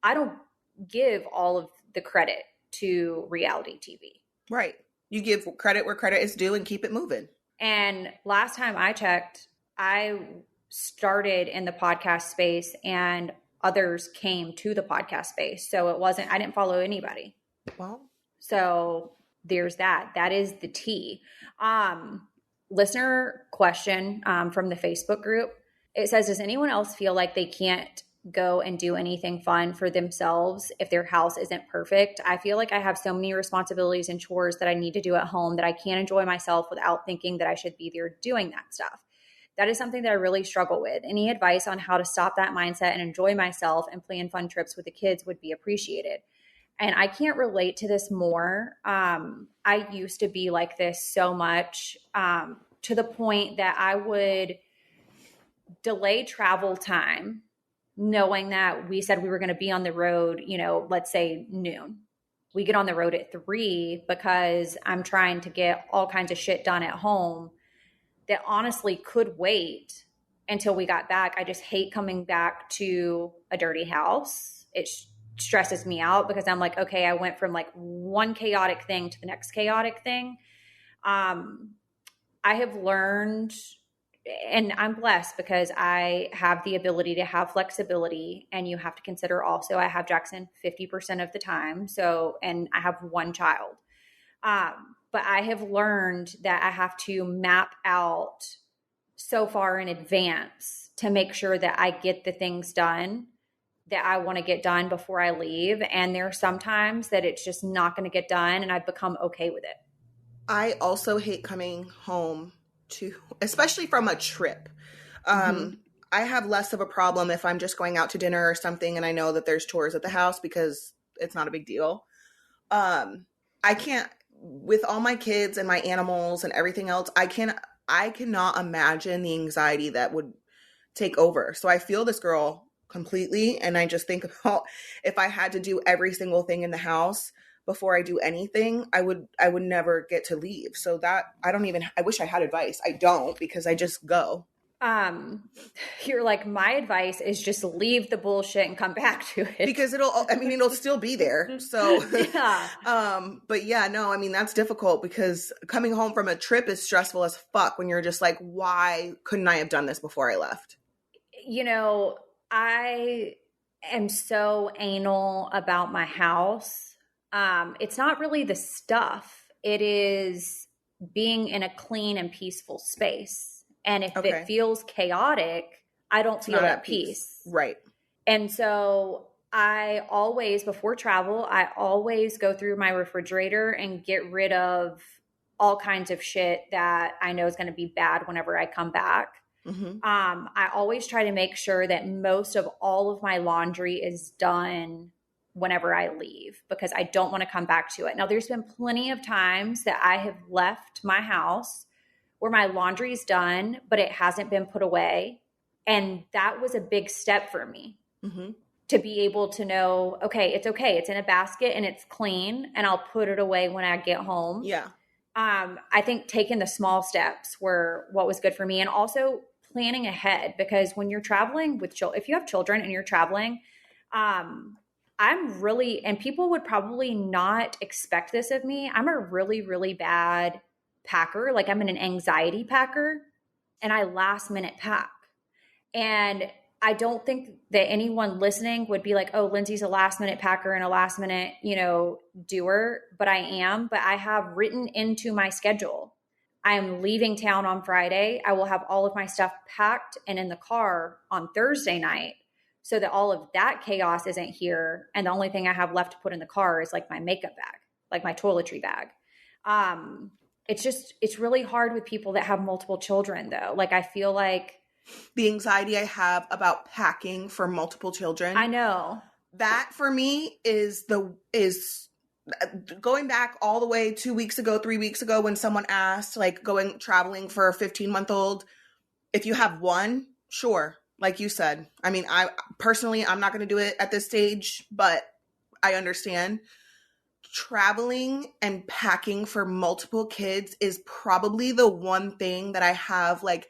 I don't give all of the credit to reality TV. Right. You give credit where credit is due and keep it moving. And last time I checked, I started in the podcast space and others came to the podcast space. So I didn't follow anybody. Well, so there's that. That is the tea. Listener question from the Facebook group. It says, does anyone else feel like they can't go and do anything fun for themselves if their house isn't perfect. I feel like I have so many responsibilities and chores that I need to do at home that I can't enjoy myself without thinking that I should be there doing that stuff. That is something that I really struggle with. Any advice on how to stop that mindset and enjoy myself and plan fun trips with the kids would be appreciated. And I can't relate to this more. I used to be like this so much, to the point that I would delay travel time, knowing that we said we were going to be on the road, let's say noon. We get on the road at 3 because I'm trying to get all kinds of shit done at home that honestly could wait until we got back. I just hate coming back to a dirty house. It stresses me out because I'm like, okay, I went from like one chaotic thing to the next chaotic thing. I have learned, and I'm blessed because I have the ability to have flexibility, and you have to consider also I have Jackson 50% of the time. So, and I have one child. But I have learned that I have to map out so far in advance to make sure that I get the things done that I want to get done before I leave. And there are some times that it's just not going to get done, and I've become okay with it. I also hate coming home especially from a trip. I have less of a problem if I'm just going out to dinner or something and I know that there's chores at the house because it's not a big deal. I can't, with all my kids and my animals and everything else, I cannot imagine the anxiety that would take over. So I feel this girl completely. And I just think about if I had to do every single thing in the house before I do anything, I would never get to leave. So that I wish I had advice. I don't, because I just go. You're like, my advice is just leave the bullshit and come back to it. Because it'll still be there. So, yeah. But yeah, no, that's difficult because coming home from a trip is stressful as fuck when you're just like, why couldn't I have done this before I left? I am so anal about my house. It's not really the stuff. It is being in a clean and peaceful space. And if it feels chaotic, I don't feel at peace. Right. And so I always, before travel, I always go through my refrigerator and get rid of all kinds of shit that I know is going to be bad whenever I come back. Mm-hmm. I always try to make sure that most of all of my laundry is done whenever I leave because I don't want to come back to it. Now, there's been plenty of times that I have left my house where my laundry is done, but it hasn't been put away. And that was a big step for me to be able to know, okay. It's in a basket and it's clean and I'll put it away when I get home. Yeah. I think taking the small steps were what was good for me, and also planning ahead, because when you're traveling with if you have children and you're traveling, I'm really, and people would probably not expect this of me, I'm a really, really bad packer. Like, I'm an anxiety packer, and I last minute pack. And I don't think that anyone listening would be like, oh, Lindsay's a last minute packer and a last minute, doer, but I am. But I have written into my schedule, I am leaving town on Friday. I will have all of my stuff packed and in the car on Thursday night, so that all of that chaos isn't here. And the only thing I have left to put in the car is like my makeup bag, like my toiletry bag. It's really hard with people that have multiple children though. Like, I feel like the anxiety I have about packing for multiple children. I know. That for me is going back all the way 2 weeks ago, 3 weeks ago, when someone asked, like, traveling for a 15-month-old, if you have one, sure. Like you said, I personally, I'm not going to do it at this stage, but I understand. Traveling and packing for multiple kids is probably the one thing that I have like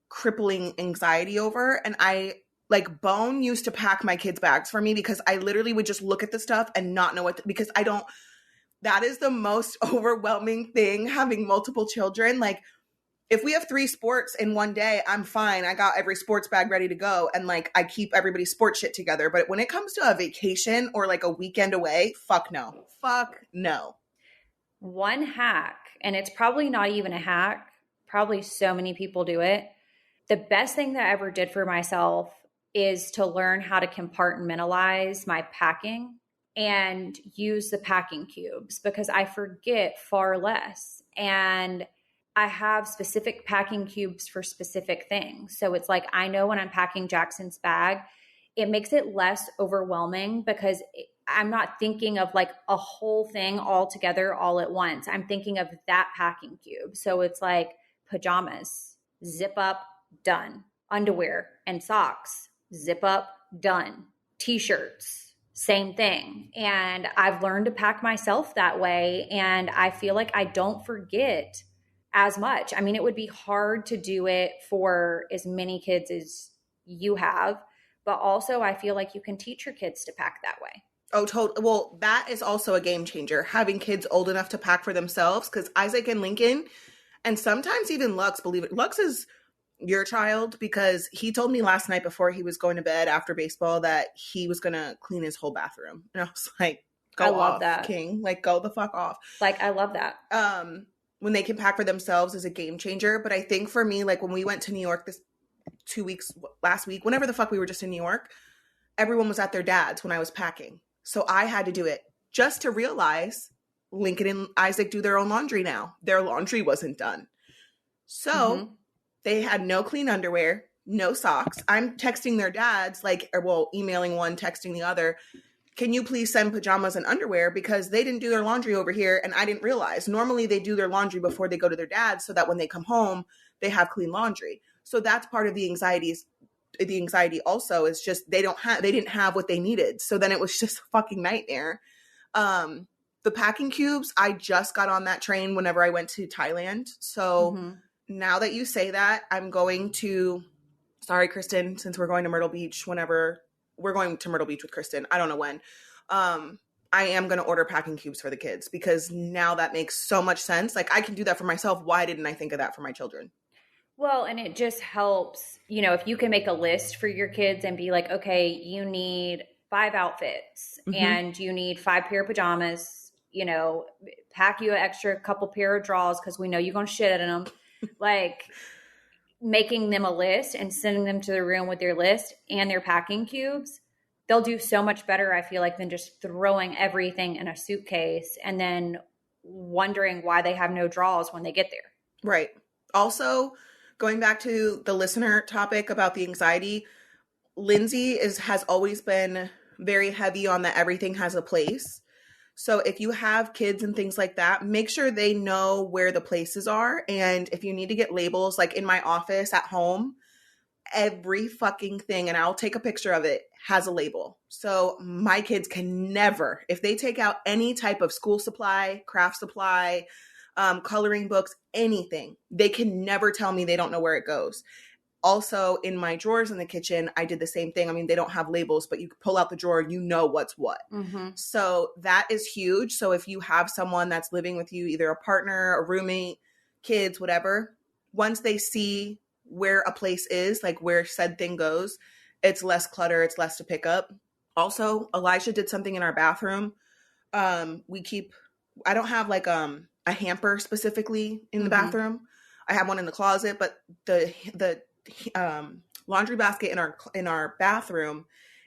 crippling anxiety over. And Bone used to pack my kids' bags for me because I literally would just look at the stuff and not know because that is the most overwhelming thing, having multiple children. Like, if we have 3 sports in one day, I'm fine. I got every sports bag ready to go. And like, I keep everybody's sports shit together. But when it comes to a vacation or like a weekend away, fuck no. Fuck no. One hack, and it's probably not even a hack, probably so many people do it. The best thing that I ever did for myself is to learn how to compartmentalize my packing and use the packing cubes, because I forget far less. And I have specific packing cubes for specific things. So it's like, I know when I'm packing Jackson's bag, it makes it less overwhelming because I'm not thinking of like a whole thing all together all at once. I'm thinking of that packing cube. So it's like pajamas, zip up, done. Underwear and socks, zip up, done. T-shirts, same thing. And I've learned to pack myself that way. And I feel like I don't forget as much. I mean, it would be hard to do it for as many kids as you have, but also I feel like you can teach your kids to pack that way. Oh, totally. Well, that is also a game changer, having kids old enough to pack for themselves, because Isaac and Lincoln, and sometimes even Lux, believe it, Lux is your child, because he told me last night before he was going to bed after baseball that he was going to clean his whole bathroom. And I was like, go I off, love that. King. Like, go the fuck off. Like, I love that. When they can pack for themselves is a game changer. But I think for me, like when we went to New York last week, whenever the fuck we were just in New York, everyone was at their dad's when I was packing. So I had to do it just to realize Lincoln and Isaac do their own laundry now. Their laundry wasn't done. So they had no clean underwear, no socks. I'm texting their dads, emailing one, texting the other. Can you please send pajamas and underwear, because they didn't do their laundry over here and I didn't realize. Normally they do their laundry before they go to their dads so that when they come home, they have clean laundry. So that's part of the anxiety also is just they didn't have what they needed. So then it was just a fucking nightmare. The packing cubes, I just got on that train whenever I went to Thailand. So now that you say that, I'm going to, sorry, Kristen, since we're going to Myrtle Beach, whenever we're going to Myrtle Beach with Kristen, I don't know when, I am going to order packing cubes for the kids, because now that makes so much sense. Like, I can do that for myself. Why didn't I think of that for my children? Well, and it just helps, if you can make a list for your kids and be like, okay, you need 5 outfits and you need 5 pair of pajamas, pack you an extra couple pair of drawers because we know you're going to shit in them. Like, making them a list and sending them to the room with their list and their packing cubes, they'll do so much better, I feel like, than just throwing everything in a suitcase and then wondering why they have no drawers when they get there. Right. Also, going back to the listener topic about the anxiety, Lindsay has always been very heavy on that everything has a place. So if you have kids and things like that, make sure they know where the places are. And if you need to get labels, like in my office at home, every fucking thing, and I'll take a picture of it, has a label. So my kids can never, if they take out any type of school supply, craft supply, coloring books, anything, they can never tell me they don't know where it goes. Also, in my drawers in the kitchen, I did the same thing. I mean, they don't have labels, but you pull out the drawer, you know what's what. So that is huge. So if you have someone that's living with you, either a partner, a roommate, kids, whatever, once they see where a place is, like where said thing goes, it's less clutter, it's less to pick up. Also, Elijah did something in our bathroom. I don't have like a hamper specifically in the bathroom. I have one in the closet, but the laundry basket in our bathroom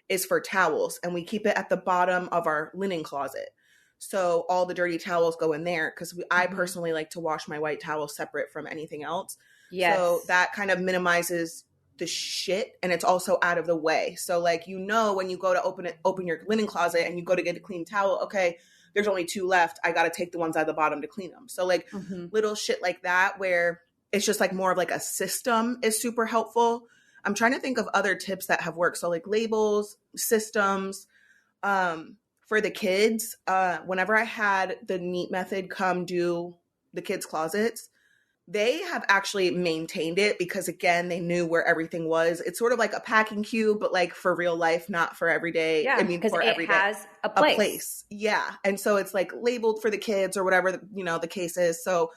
is for towels, and we keep it at the bottom of our linen closet. So all the dirty towels go in there, because I personally like to wash my white towels separate from anything else. Yes. So that kind of minimizes the shit, and it's also out of the way. So like, when you go to open your linen closet and you go to get a clean towel, okay, there's only 2 left. I got to take the ones at the bottom to clean them. So like little shit like that, where it's just like more of like a system, is super helpful. I'm trying to think of other tips that have worked. So like labels, systems, for the kids, whenever I had the Neat Method come do the kids' closets, they have actually maintained it, because again, they knew where everything was. It's sort of like a packing cube, but like for real life, not for every day. Yeah, because it has a place. Yeah. And so it's like labeled for the kids or whatever, the case is. So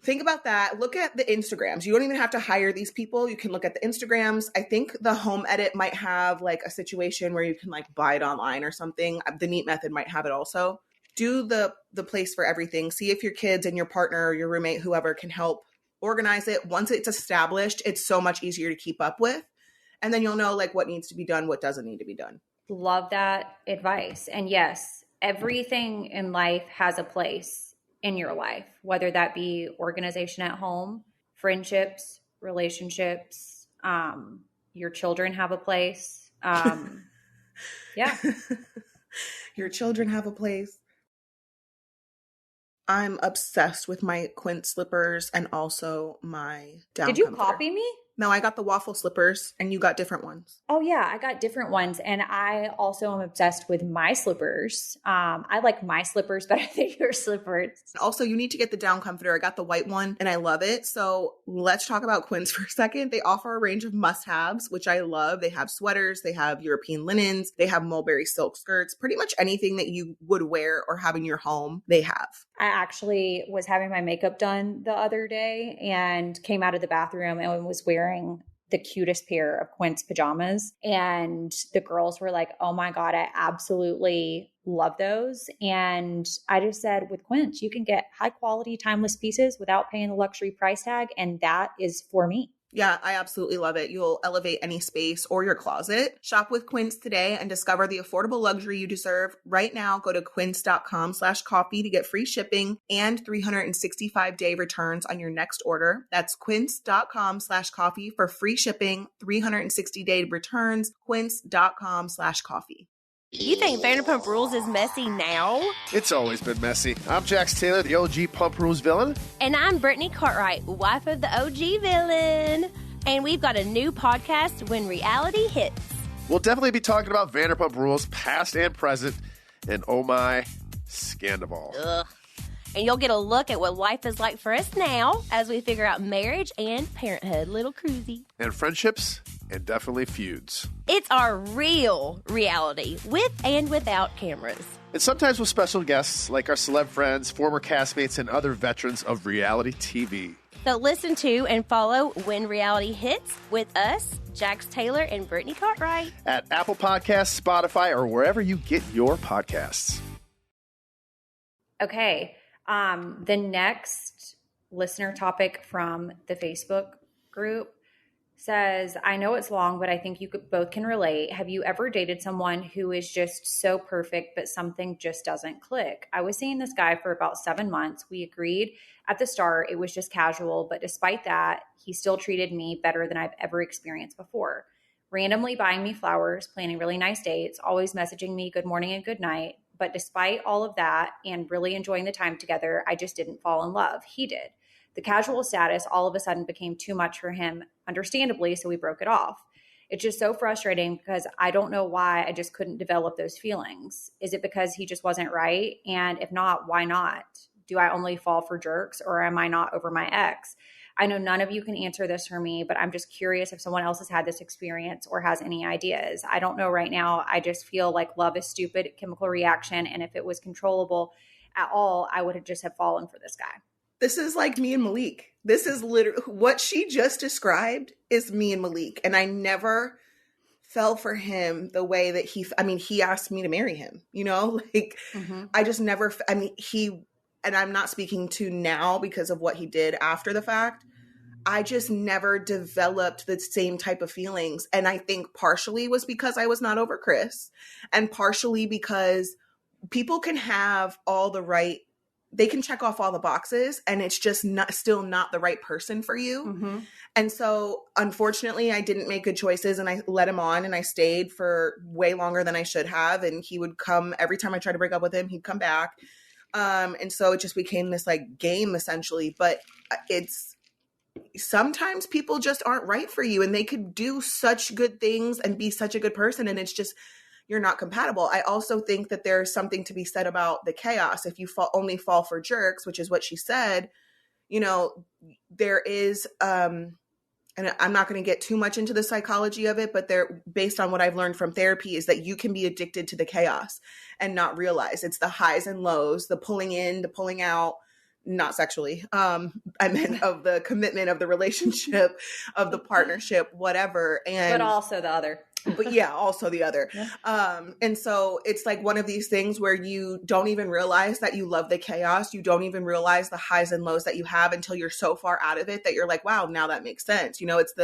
think about that. Look at the Instagrams. You don't even have to hire these people. You can look at the Instagrams. I think the Home Edit might have like a situation where you can like buy it online or something. The Neat Method might have it also. Do the place for everything. See if your kids and your partner or your roommate, whoever, can help organize it. Once it's established, it's so much easier to keep up with. And then you'll know like what needs to be done, what doesn't need to be done. Love that advice. And yes, everything in life has a place in your life, whether that be organization at home, friendships, relationships, your children have a place. Yeah. Your children have a place. I'm obsessed with my Quince slippers and also my down Did you comforter. copy me? No, I got the waffle slippers and you got different ones. Oh yeah, I got different ones. And I also am obsessed with my slippers. I like my slippers better than your slippers. Also, you need to get the down comforter. I got the white one and I love it. So let's talk about Quince for a second. They offer a range of must-haves, which I love. They have sweaters, they have European linens, they have mulberry silk skirts, pretty much anything that you would wear or have in your home, they have. I actually was having my makeup done the other day and came out of the bathroom and was wearing the cutest pair of Quince pajamas. And the girls were like, oh my God, I absolutely love those. And I just said, with Quince, you can get high quality, timeless pieces without paying the luxury price tag. And that is for me. Yeah, I absolutely love it. You'll elevate any space or your closet. Shop with Quince today and discover the affordable luxury you deserve. Right now, go to quince.com/coffee to get free shipping and 365-day returns on your next order. That's quince.com/coffee for free shipping, 360-day returns, quince.com/coffee. You think Vanderpump Rules is messy now? It's always been messy. I'm Jax Taylor, the OG Pump Rules villain. And I'm Brittany Cartwright, wife of the OG villain. And we've got a new podcast, When Reality Hits. We'll definitely be talking about Vanderpump Rules, past and present, and oh my, Scandival. Ugh. And you'll get a look at what life is like for us now as we figure out marriage and parenthood. Little Cruzy. And friendships, and definitely feuds. It's our real reality, with and without cameras. And sometimes with special guests like our celeb friends, former castmates, and other veterans of reality TV. So listen to and follow When Reality Hits with us, Jax Taylor and Brittany Cartwright. At Apple Podcasts, Spotify, or wherever you get your podcasts. Okay. The next listener topic from the Facebook group says, I know it's long, but I think you both can relate. Have you ever dated someone who is just so perfect, but something just doesn't click? I was seeing this guy for about 7 months. We agreed at the start it was just casual, but despite that, he still treated me better than I've ever experienced before. Randomly buying me flowers, planning really nice dates, always messaging me good morning and good night. But despite all of that and really enjoying the time together, I just didn't fall in love. He did. The casual status all of a sudden became too much for him, understandably, so we broke it off. It's just so frustrating because I don't know why I just couldn't develop those feelings. Is it because he just wasn't right? And if not, why not? Do I only fall for jerks, or am I not over my ex? I know none of you can answer this for me, but I'm just curious if someone else has had this experience or has any ideas. I don't know right now. I just feel like love is stupid chemical reaction. And if it was controllable at all, I would have just have fallen for this guy. This is like me and Malik. This is literally what she just described is me and Malik. And I never fell for him the way that he asked me to marry him, I just never, and I'm not speaking to now because of what he did after the fact. I just never developed the same type of feelings. And I think partially was because I was not over Chris, and partially because people can have they can check off all the boxes and it's just still not the right person for you. Mm-hmm. And so unfortunately I didn't make good choices and I let him on and I stayed for way longer than I should have. And he would come every time I tried to break up with him, he'd come back. And so it just became this like game essentially, but it's sometimes people just aren't right for you and they could do such good things and be such a good person. And it's just, you're not compatible. I also think that there's something to be said about the chaos. If you only fall for jerks, which is what she said, there is, and I'm not going to get too much into the psychology of it, but based on what I've learned from therapy is that you can be addicted to the chaos and not realize it's the highs and lows, the pulling in, the pulling out, not sexually. I meant of the commitment of the relationship, of the partnership, whatever. But also the other. But yeah, also the other. Yeah. And so it's like one of these things where you don't even realize that you love the chaos. You don't even realize the highs and lows that you have until you're so far out of it that you're like, wow, now that makes sense. It's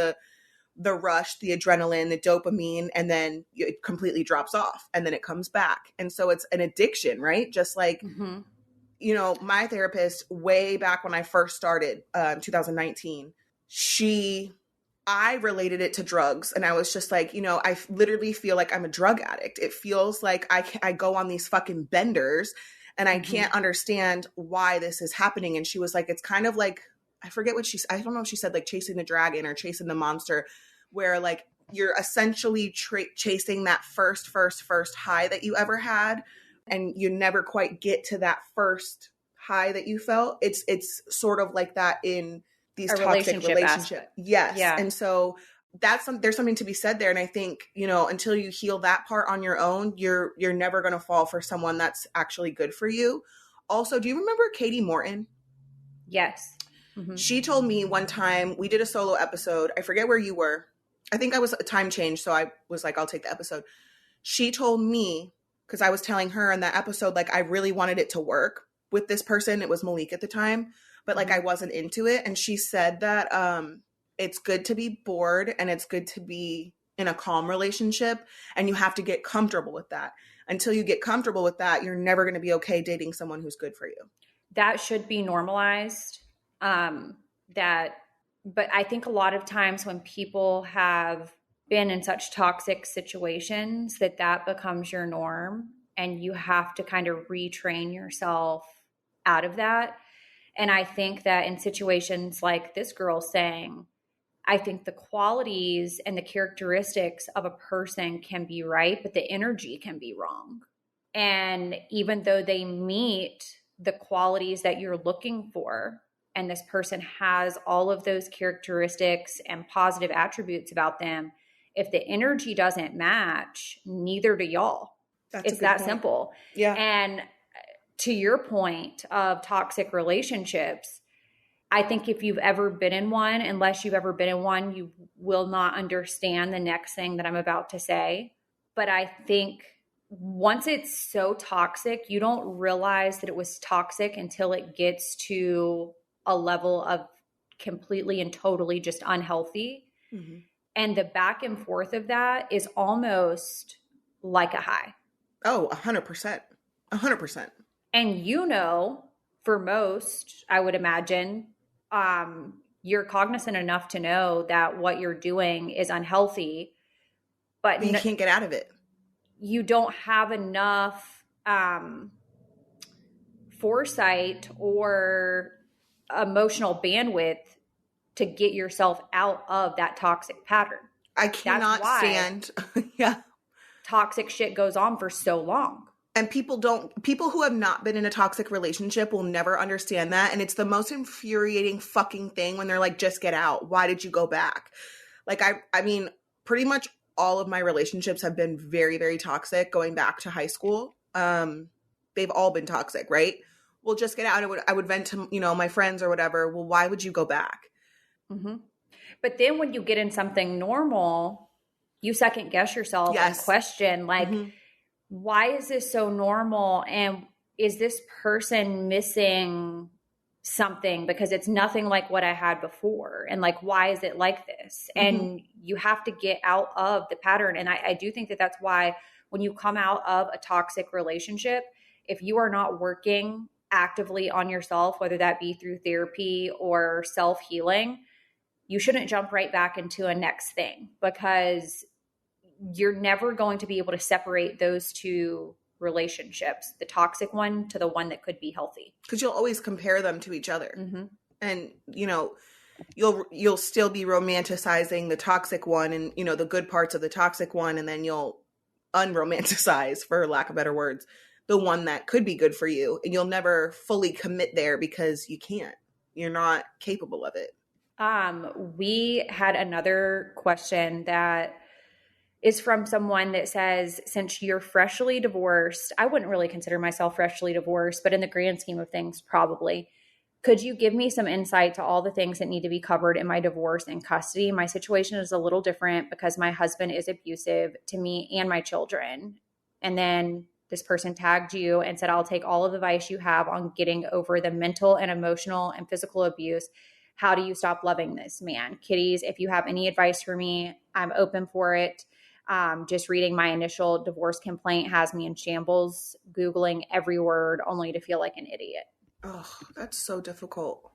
the rush, the adrenaline, the dopamine, and then it completely drops off and then it comes back. And so it's an addiction, right? Just like, you know, my therapist way back when I first started, 2019, I related it to drugs. And I was just like, you know, I literally feel like I'm a drug addict. It feels like I go on these fucking benders and I can't understand why this is happening. And she was like, it's kind of like, I forget what I don't know if she said like chasing the dragon or chasing the monster, where like you're essentially chasing that first high that you ever had. And you never quite get to that first high that you felt. It's sort of like that in these toxic relationships. Yes. Yeah. And so there's something to be said there. And I think, you know, until you heal that part on your own, you're never going to fall for someone that's actually good for you. Also, do you remember Katie Morton? Yes. She told me one time, we did a solo episode. I forget where you were. I think I was a time change. So I was like, I'll take the episode. She told me, because I was telling her in that episode, like, I really wanted it to work with this person. It was Malik at the time, but like, I wasn't into it. And she said that it's good to be bored and it's good to be in a calm relationship. And you have to get comfortable with that. Until you get comfortable with that, you're never going to be okay dating someone who's good for you. That should be normalized. But I think a lot of times when people have been in such toxic situations that becomes your norm and you have to kind of retrain yourself out of that. And I think that in situations like this girl saying, I think the qualities and the characteristics of a person can be right, but the energy can be wrong. And even though they meet the qualities that you're looking for, and this person has all of those characteristics and positive attributes about them, if the energy doesn't match, neither do y'all. It's that simple. Yeah. And to your point of toxic relationships, I think if you've ever been in one, unless you've ever been in one, you will not understand the next thing that I'm about to say. But I think once it's so toxic, you don't realize that it was toxic until it gets to a level of completely and totally just unhealthy. And the back and forth of that is almost like a high. Oh, 100%. 100%. And you know, for most, I would imagine, you're cognizant enough to know that what you're doing is unhealthy, but you can't get out of it. You don't have enough foresight or emotional bandwidth to get yourself out of that toxic pattern. I cannot stand. Yeah. Toxic shit goes on for so long. And people who have not been in a toxic relationship will never understand that. And it's the most infuriating fucking thing when they're like, just get out. Why did you go back? Like, I mean, pretty much all of my relationships have been very, very toxic going back to high school. They've all been toxic, right? Well, just get out. I would vent to, you know, my friends or whatever. Well, why would you go back? But then when you get in something normal, you second guess yourself and question, like, why is this so normal? And is this person missing something? Because it's nothing like what I had before. And like, why is it like this? And you have to get out of the pattern. And I do think that that's why when you come out of a toxic relationship, if you are not working actively on yourself, whether that be through therapy or self-healing, you shouldn't jump right back into a next thing, because you're never going to be able to separate those two relationships, the toxic one to the one that could be healthy. Because you'll always compare them to each other. And, you know, you'll still be romanticizing the toxic one and, you know, the good parts of the toxic one. And then you'll unromanticize, for lack of better words, the one that could be good for you. And you'll never fully commit there because you can't. You're not capable of it. We had another question that is from someone that says, since you're freshly divorced, I wouldn't really consider myself freshly divorced, but in the grand scheme of things, probably. Could you give me some insight to all the things that need to be covered in my divorce and custody? My situation is a little different because my husband is abusive to me and my children. And then this person tagged you and said, I'll take all of the advice you have on getting over the mental and emotional and physical abuse. how do you stop loving this man? Kiddies, if you have any advice for me, I'm open for it. Just reading my initial divorce complaint has me in shambles, Googling every word only to feel like an idiot. Oh, that's so difficult.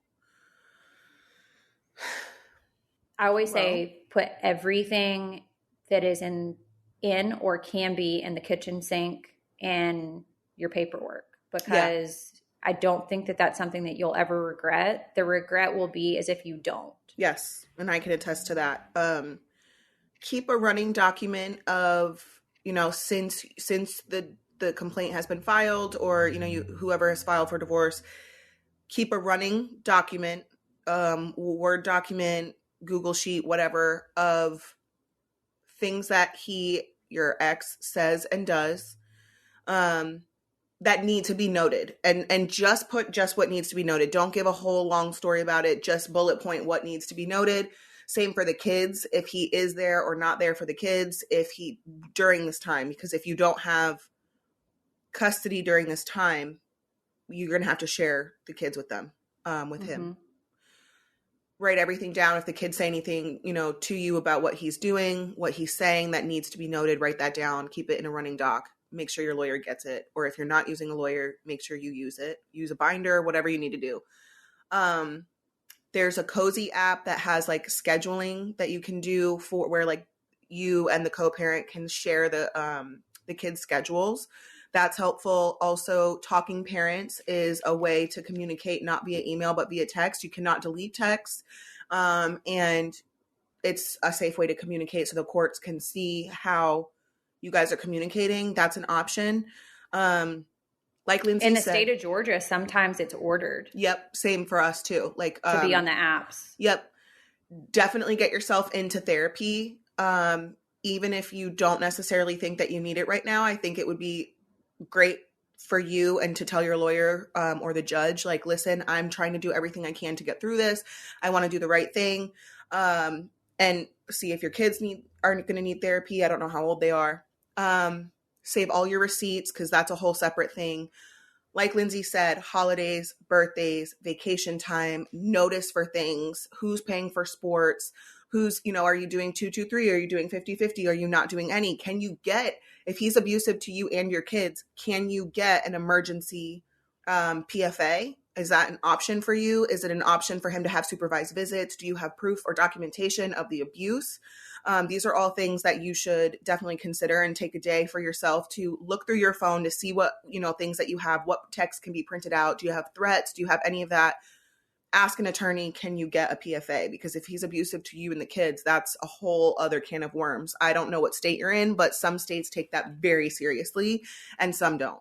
I always say put everything that is in or can be in the kitchen sink in your paperwork, because I don't think that that's something that you'll ever regret. The regret will be as if you don't. Yes, and I can attest to that. Keep a running document of, since the complaint has been filed, or whoever has filed for divorce, keep a running document, Word document, Google Sheet, whatever, of things that your ex says and does that need to be noted, and just put what needs to be noted. Don't give a whole long story about it. Just bullet point what needs to be noted. Same for the kids, if he is there or not there for the kids, during this time, because if you don't have custody during this time, you're going to have to share the kids with them, with him. Write everything down. If the kids say anything, to you about what he's doing, what he's saying that needs to be noted, write that down. Keep it in a running doc. Make sure your lawyer gets it. Or if you're not using a lawyer, make sure you use it. Use a binder, whatever you need to do. There's a Cozy app that has like scheduling that you can do for where like you and the co-parent can share the kids' schedules. That's helpful. Also, Talking Parents is a way to communicate not via email, but via text. You cannot delete text. And it's a safe way to communicate so the courts can see how you guys are communicating. That's an option. Like Lindsay said, in the state of Georgia, sometimes it's ordered. Yep. Same for us too. Like to be on the apps. Yep. Definitely get yourself into therapy. Even if you don't necessarily think that you need it right now, I think it would be great for you and to tell your lawyer or the judge, like, listen, I'm trying to do everything I can to get through this. I want to do the right thing. And see if your kids are going to need therapy. I don't know how old they are. Save all your receipts, because that's a whole separate thing. Like Lindsay said, holidays, birthdays, vacation time, notice for things, who's paying for sports, who's, are you doing 2-2-3? Are you doing 50-50? Are you not doing any? Can you get, if he's abusive to you and your kids, can you get an emergency PFA? Is that an option for you? Is it an option for him to have supervised visits? Do you have proof or documentation of the abuse? These are all things that you should definitely consider, and take a day for yourself to look through your phone to see what, things that you have, what texts can be printed out. Do you have threats? Do you have any of that? Ask an attorney, can you get a PFA? Because if he's abusive to you and the kids, that's a whole other can of worms. I don't know what state you're in, but some states take that very seriously and some don't.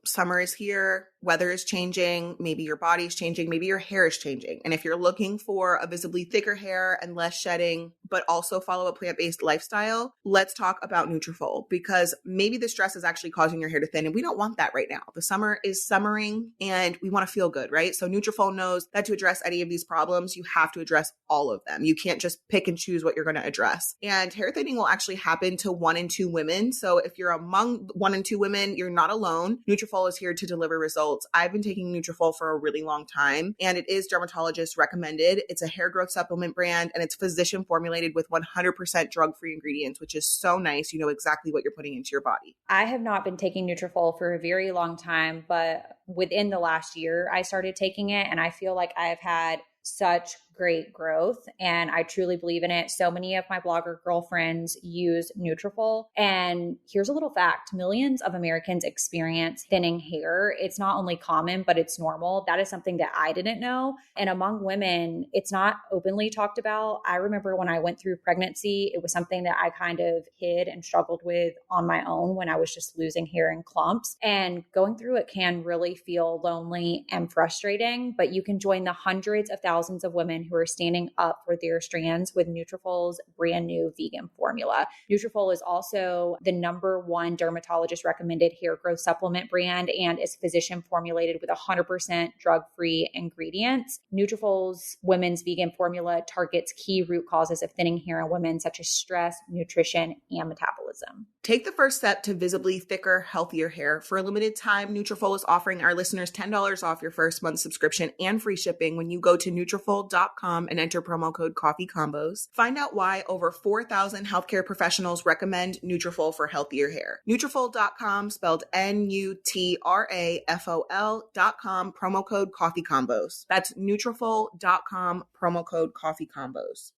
Summer is here, weather is changing, maybe your body's changing, maybe your hair is changing. And if you're looking for a visibly thicker hair and less shedding, but also follow a plant-based lifestyle, let's talk about Nutrafol, because maybe the stress is actually causing your hair to thin, and we don't want that right now. The summer is summering and we want to feel good, right? So Nutrafol knows that to address any of these problems, you have to address all of them. You can't just pick and choose what you're going to address. And hair thinning will actually happen to 1 in 2 women. So if you're among 1 in 2 women, you're not alone. Nutrafol is here to deliver results. I've been taking Nutrafol for a really long time, and it is dermatologist recommended. It's a hair growth supplement brand, and it's physician formulated with 100% drug-free ingredients, which is so nice. You know exactly what you're putting into your body. I have not been taking Nutrafol for a very long time, but within the last year, I started taking it, and I feel like I have had such great growth, and I truly believe in it. So many of my blogger girlfriends use Nutrafol, and here's a little fact: millions of Americans experience thinning hair. It's not only common, but it's normal. That is something that I didn't know. And among women, it's not openly talked about. I remember when I went through pregnancy, it was something that I kind of hid and struggled with on my own when I was just losing hair in clumps. And going through it can really feel lonely and frustrating, but you can join the hundreds of thousands of women who are standing up for their strands with Nutrafol's brand new vegan formula. Nutrafol is also the #1 dermatologist recommended hair growth supplement brand and is physician formulated with 100% drug-free ingredients. Nutrafol's women's vegan formula targets key root causes of thinning hair in women, such as stress, nutrition, and metabolism. Take the first step to visibly thicker, healthier hair. For a limited time, Nutrafol is offering our listeners $10 off your first month subscription and free shipping when you go to Nutrafol.com and enter promo code CoffeeCombos. Find out why over 4,000 healthcare professionals recommend Nutrafol for healthier hair. Nutrafol.com, spelled Nutrafol.com, promo code CoffeeCombos. That's Nutrafol.com, promo code CoffeeCombos.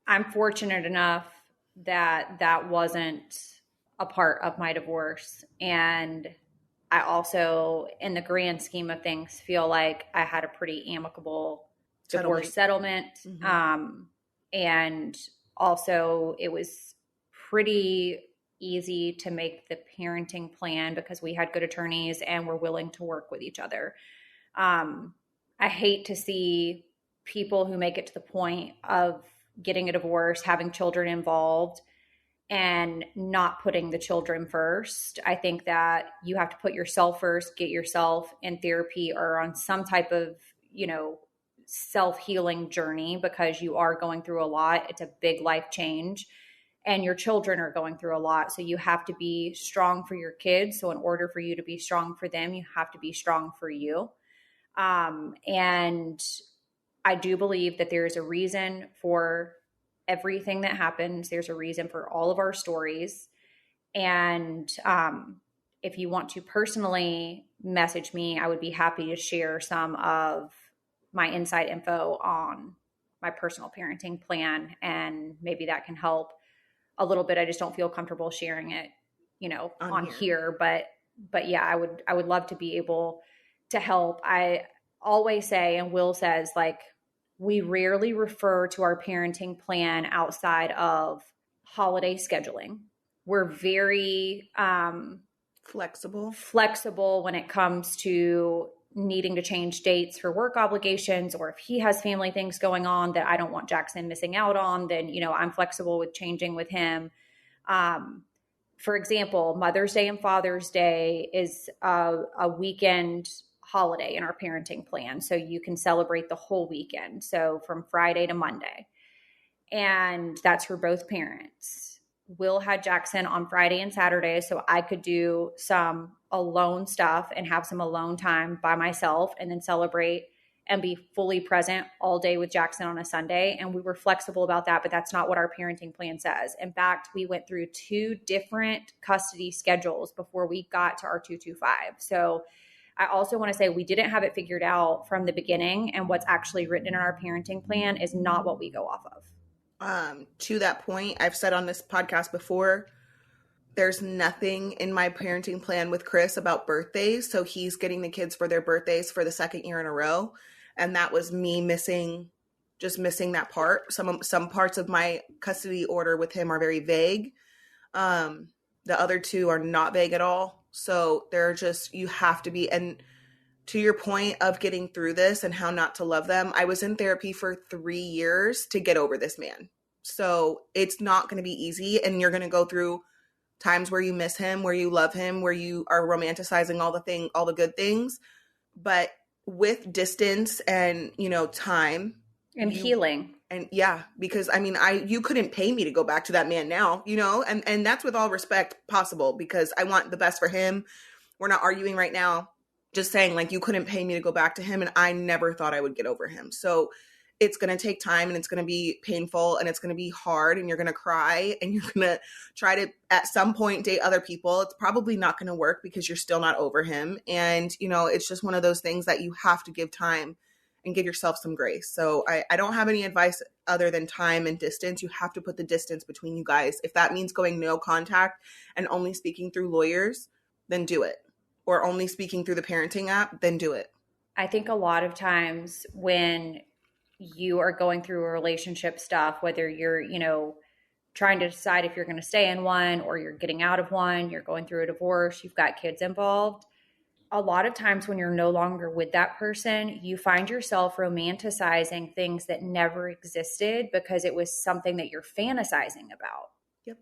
I'm fortunate enough that that wasn't a part of my divorce. And I also, in the grand scheme of things, feel like I had a pretty amicable divorce settlement. And also it was pretty easy to make the parenting plan because we had good attorneys and were willing to work with each other. I hate to see people who make it to the point of getting a divorce, having children involved, and not putting the children first. I think that you have to put yourself first, get yourself in therapy or on some type of, self-healing journey because you are going through a lot. It's a big life change and your children are going through a lot. So you have to be strong for your kids. So in order for you to be strong for them, you have to be strong for you. And I do believe that there is a reason for everything that happens. There's a reason for all of our stories. And if you want to personally message me, I would be happy to share some of my inside info on my personal parenting plan. And maybe that can help a little bit. I just don't feel comfortable sharing it, on here. But yeah, I would love to be able to help. I always say, and Will says, we rarely refer to our parenting plan outside of holiday scheduling. We're very flexible when it comes to needing to change dates for work obligations, or if he has family things going on that I don't want Jackson missing out on, then, I'm flexible with changing with him. For example, Mother's Day and Father's Day is a weekend holiday in our parenting plan. So you can celebrate the whole weekend. So from Friday to Monday. And that's for both parents. Will had Jackson on Friday and Saturday, so I could do some alone stuff and have some alone time by myself and then celebrate and be fully present all day with Jackson on a Sunday. And we were flexible about that, but that's not what our parenting plan says. In fact, we went through 2 different custody schedules before we got to our 225. So I also want to say we didn't have it figured out from the beginning, and what's actually written in our parenting plan is not what we go off of. To that point, I've said on this podcast before, there's nothing in my parenting plan with Chris about birthdays. So he's getting the kids for their birthdays for the 2nd year in a row. And that was me missing that part. Some parts of my custody order with him are very vague. The other 2 are not vague at all. So they're just, you have to be, and to your point of getting through this and how not to love them, I was in therapy for 3 years to get over this man. So it's not going to be easy. And you're going to go through times where you miss him, where you love him, where you are romanticizing all the good things. But with distance and, time. And healing. And yeah, because you couldn't pay me to go back to that man now, and that's with all respect possible because I want the best for him. We're not arguing right now. Just saying, you couldn't pay me to go back to him, and I never thought I would get over him. So it's going to take time, and it's going to be painful, and it's going to be hard, and you're going to cry, and you're going to try to, at some point, date other people. It's probably not going to work because you're still not over him. And, it's just one of those things that you have to give time and give yourself some grace. So I don't have any advice other than time and distance. You have to put the distance between you guys. If that means going no contact and only speaking through lawyers, then do it. Or only speaking through the parenting app, then do it. I think a lot of times when you are going through a relationship stuff, whether you're, trying to decide if you're going to stay in one or you're getting out of one, you're going through a divorce, you've got kids involved, a lot of times when you're no longer with that person, you find yourself romanticizing things that never existed because it was something that you're fantasizing about. Yep,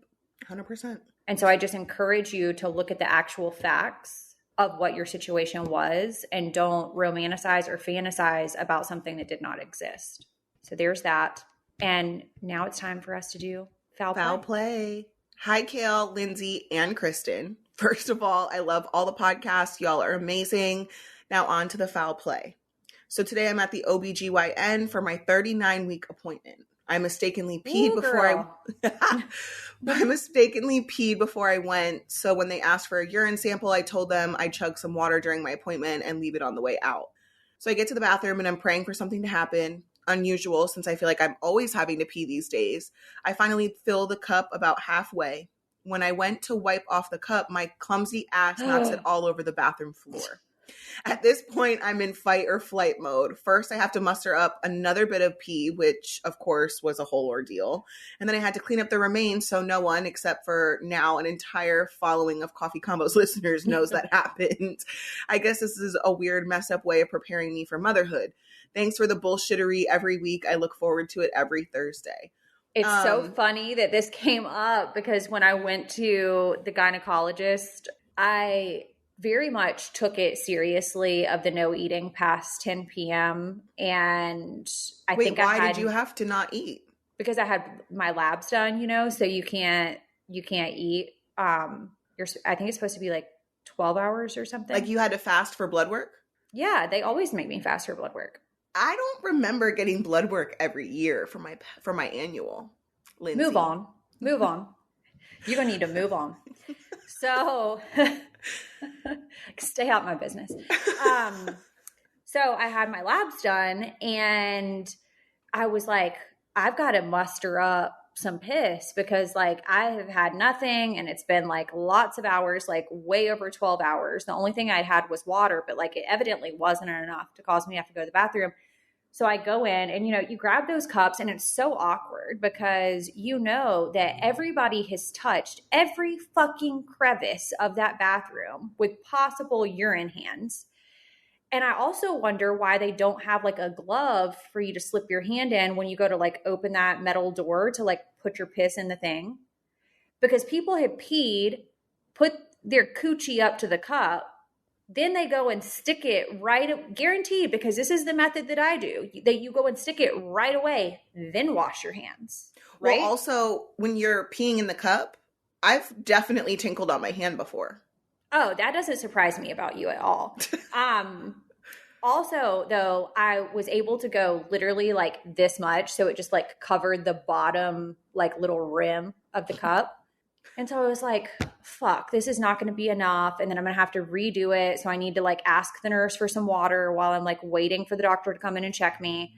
100%. And so I just encourage you to look at the actual facts of what your situation was and don't romanticize or fantasize about something that did not exist. So there's that. And now it's time for us to do foul play. Hi, Kale, Lindsay, and Kristen. First of all, I love all the podcasts. Y'all are amazing. Now on to the foul play. So today I'm at the OBGYN for my 39-week appointment. I mistakenly peed before I went. So when they asked for a urine sample, I told them I chug some water during my appointment and leave it on the way out. So I get to the bathroom and I'm praying for something to happen. Unusual, since I feel like I'm always having to pee these days. I finally fill the cup about halfway. When I went to wipe off the cup, my clumsy ass knocks it all over the bathroom floor. At this point, I'm in fight or flight mode. First, I have to muster up another bit of pee, which, of course, was a whole ordeal. And then I had to clean up the remains so no one, except for now an entire following of Coffee Combos listeners, knows that happened. I guess this is a weird, messed up way of preparing me for motherhood. Thanks for the bullshittery every week. I look forward to it every Thursday. It's so funny that this came up because when I went to the gynecologist, I very much took it seriously of the no eating past 10 p.m. And why did you have to not eat? Because I had my labs done, so you can't eat. I think it's supposed to be like 12 hours or something. Like you had to fast for blood work? Yeah, they always make me fast for blood work. I don't remember getting blood work every year for my annual. Lindsay. Move on. You're going to need to move on. So stay out my business. So I had my labs done and I was like, I've got to muster up some piss because like I have had nothing and it's been like lots of hours, like way over 12 hours. The only thing I'd had was water, but like it evidently wasn't enough to cause me to have to go to the bathroom. So I go in and, you grab those cups and it's so awkward because that everybody has touched every fucking crevice of that bathroom with possible urine hands. And I also wonder why they don't have like a glove for you to slip your hand in when you go to like open that metal door to like put your piss in the thing. Because people have peed, put their coochie up to the cup, then they go and stick it right, guaranteed, because this is the method that I do, that you go and stick it right away, then wash your hands. Right? Well, also, when you're peeing in the cup, I've definitely tinkled on my hand before. Oh, that doesn't surprise me about you at all. Also, though, I was able to go literally like this much, so it just like covered the bottom like little rim of the cup. And so I was like, fuck, this is not going to be enough. And then I'm going to have to redo it. So I need to like ask the nurse for some water while I'm like waiting for the doctor to come in and check me.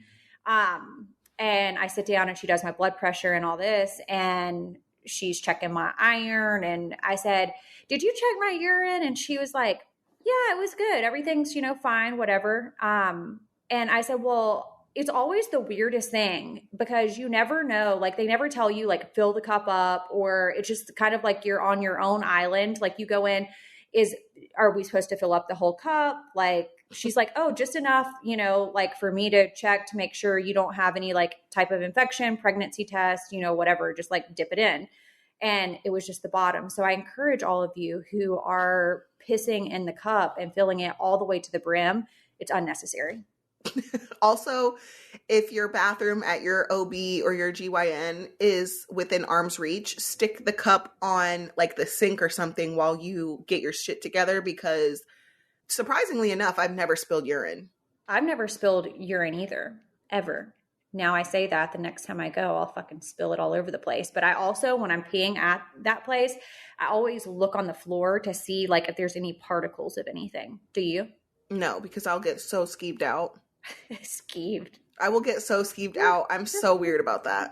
And I sit down and she does my blood pressure and all this. And she's checking my iron. And I said, did you check my urine? And she was like, yeah, it was good. Everything's, fine, whatever. And I said, well, it's always the weirdest thing because you never know, like they never tell you like fill the cup up, or it's just kind of like you're on your own island. Like you go in, are we supposed to fill up the whole cup? Like she's like, oh, just enough, like for me to check to make sure you don't have any like type of infection, pregnancy test, whatever, just like dip it in. And it was just the bottom. So I encourage all of you who are pissing in the cup and filling it all the way to the brim. It's unnecessary. Also, if your bathroom at your OB or your GYN is within arm's reach, stick the cup on like the sink or something while you get your shit together, because surprisingly enough, I've never spilled urine. I've never spilled urine either, ever. Now I say that the next time I go, I'll fucking spill it all over the place. But I also, when I'm peeing at that place, I always look on the floor to see like if there's any particles of anything. Do you? No, because I'll get so skeeved out. Skeeved. I will get so skeeved out. I'm so weird about that.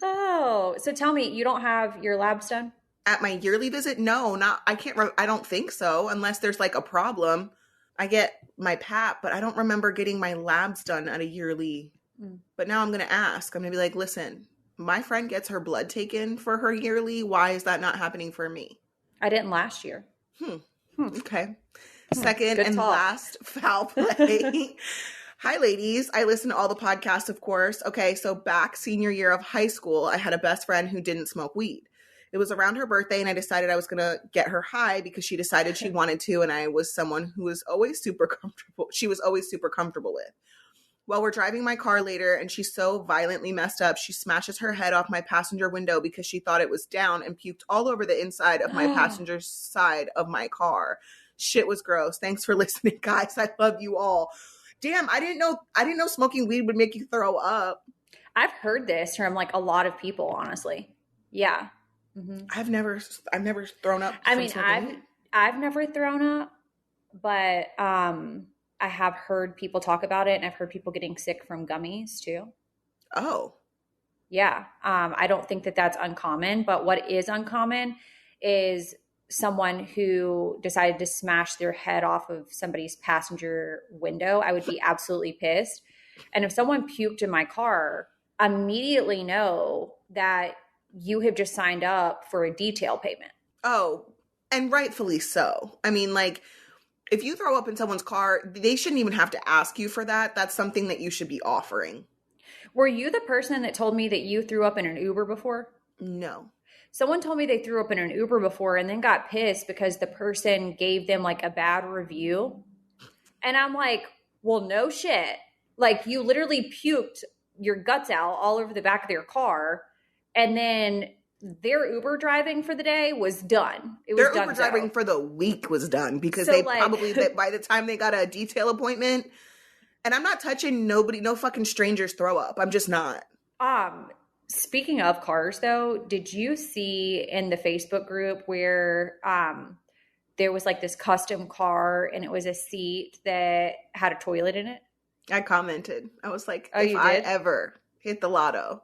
Oh, so tell me, you don't have your labs done? At my yearly visit? No, I don't think so, unless there's like a problem. I get my PAP, but I don't remember getting my labs done at a yearly. But now I'm going to ask. I'm going to be like, listen, my friend gets her blood taken for her yearly. Why is that not happening for me? I didn't last year. Okay. Second Good and talk. last foul play. Hi, ladies. I listen to all the podcasts, of course. Okay, so back senior year of high school, I had a best friend who didn't smoke weed. It was around her birthday, and I decided I was going to get her high because she decided she wanted to, and I was someone who was always super comfortable. She was always super comfortable with. Well, we're driving my car later, and she's so violently messed up, she smashes her head off my passenger window because she thought it was down and puked all over the inside of my passenger side of my car. Shit was gross. Thanks for listening, guys. I love you all. Damn, I didn't know smoking weed would make you throw up. I've heard this from like a lot of people, honestly. Yeah. Mm-hmm. I've never thrown up. I from mean, smoking weed. I've never thrown up, but I have heard people talk about it, and I've heard people getting sick from gummies too. Oh. Yeah. I don't think that that's uncommon, but what is uncommon is someone who decided to smash their head off of somebody's passenger window. I would be absolutely pissed. And if someone puked in my car, immediately know that you have just signed up for a detail payment. Oh, and rightfully so. I mean, like, if you throw up in someone's car, they shouldn't even have to ask you for that. That's something that you should be offering. Were you the person that told me that you threw up in an Uber before? No. Someone told me they threw up in an Uber before and then got pissed because the person gave them like a bad review. And I'm like, well, no shit. Like, you literally puked your guts out all over the back of their car, and then their Uber driving for the day was done. It was Their done. Uber driving for the week was done because So, they like- probably, by the time they got a detail appointment, and I'm not touching no fucking strangers throw up. I'm just not. Speaking of cars, though, did you see in the Facebook group where there was like this custom car and it was a seat that had a toilet in it? I commented. I was like, Oh, if you I did? ever hit the lotto,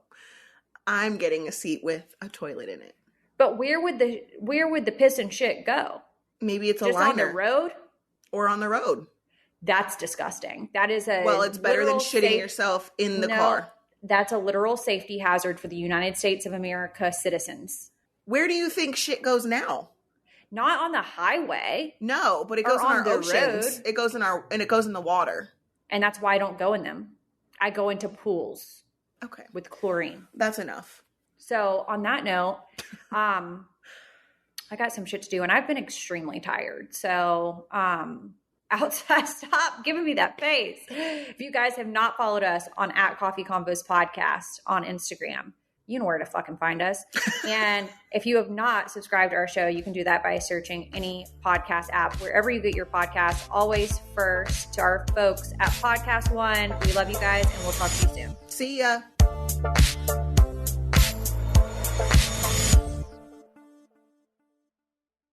I'm getting a seat with a toilet in it. But where would the piss and shit go? Maybe it's a Just liner. on the road? Or on the road. That's disgusting. That is a Well, it's better than literal shitting yourself in the No, car. That's a literal safety hazard for the United States of America citizens. Where do you think shit goes now? Not on the highway, No, but it Or goes in on our the oceans. road. It goes in the water. and that's why I don't go in them. I go into pools Okay. with chlorine. That's enough. So on that note, I got some shit to do and I've been extremely tired. So outside, stop giving me that face. If you guys have not followed us on @CoffeeConvos Podcast on Instagram, you know where to fucking find us. And if you have not subscribed to our show, you can do that by searching any podcast app, wherever you get your podcasts. Always first to our folks at Podcast One. We love you guys and we'll talk to you soon. See ya.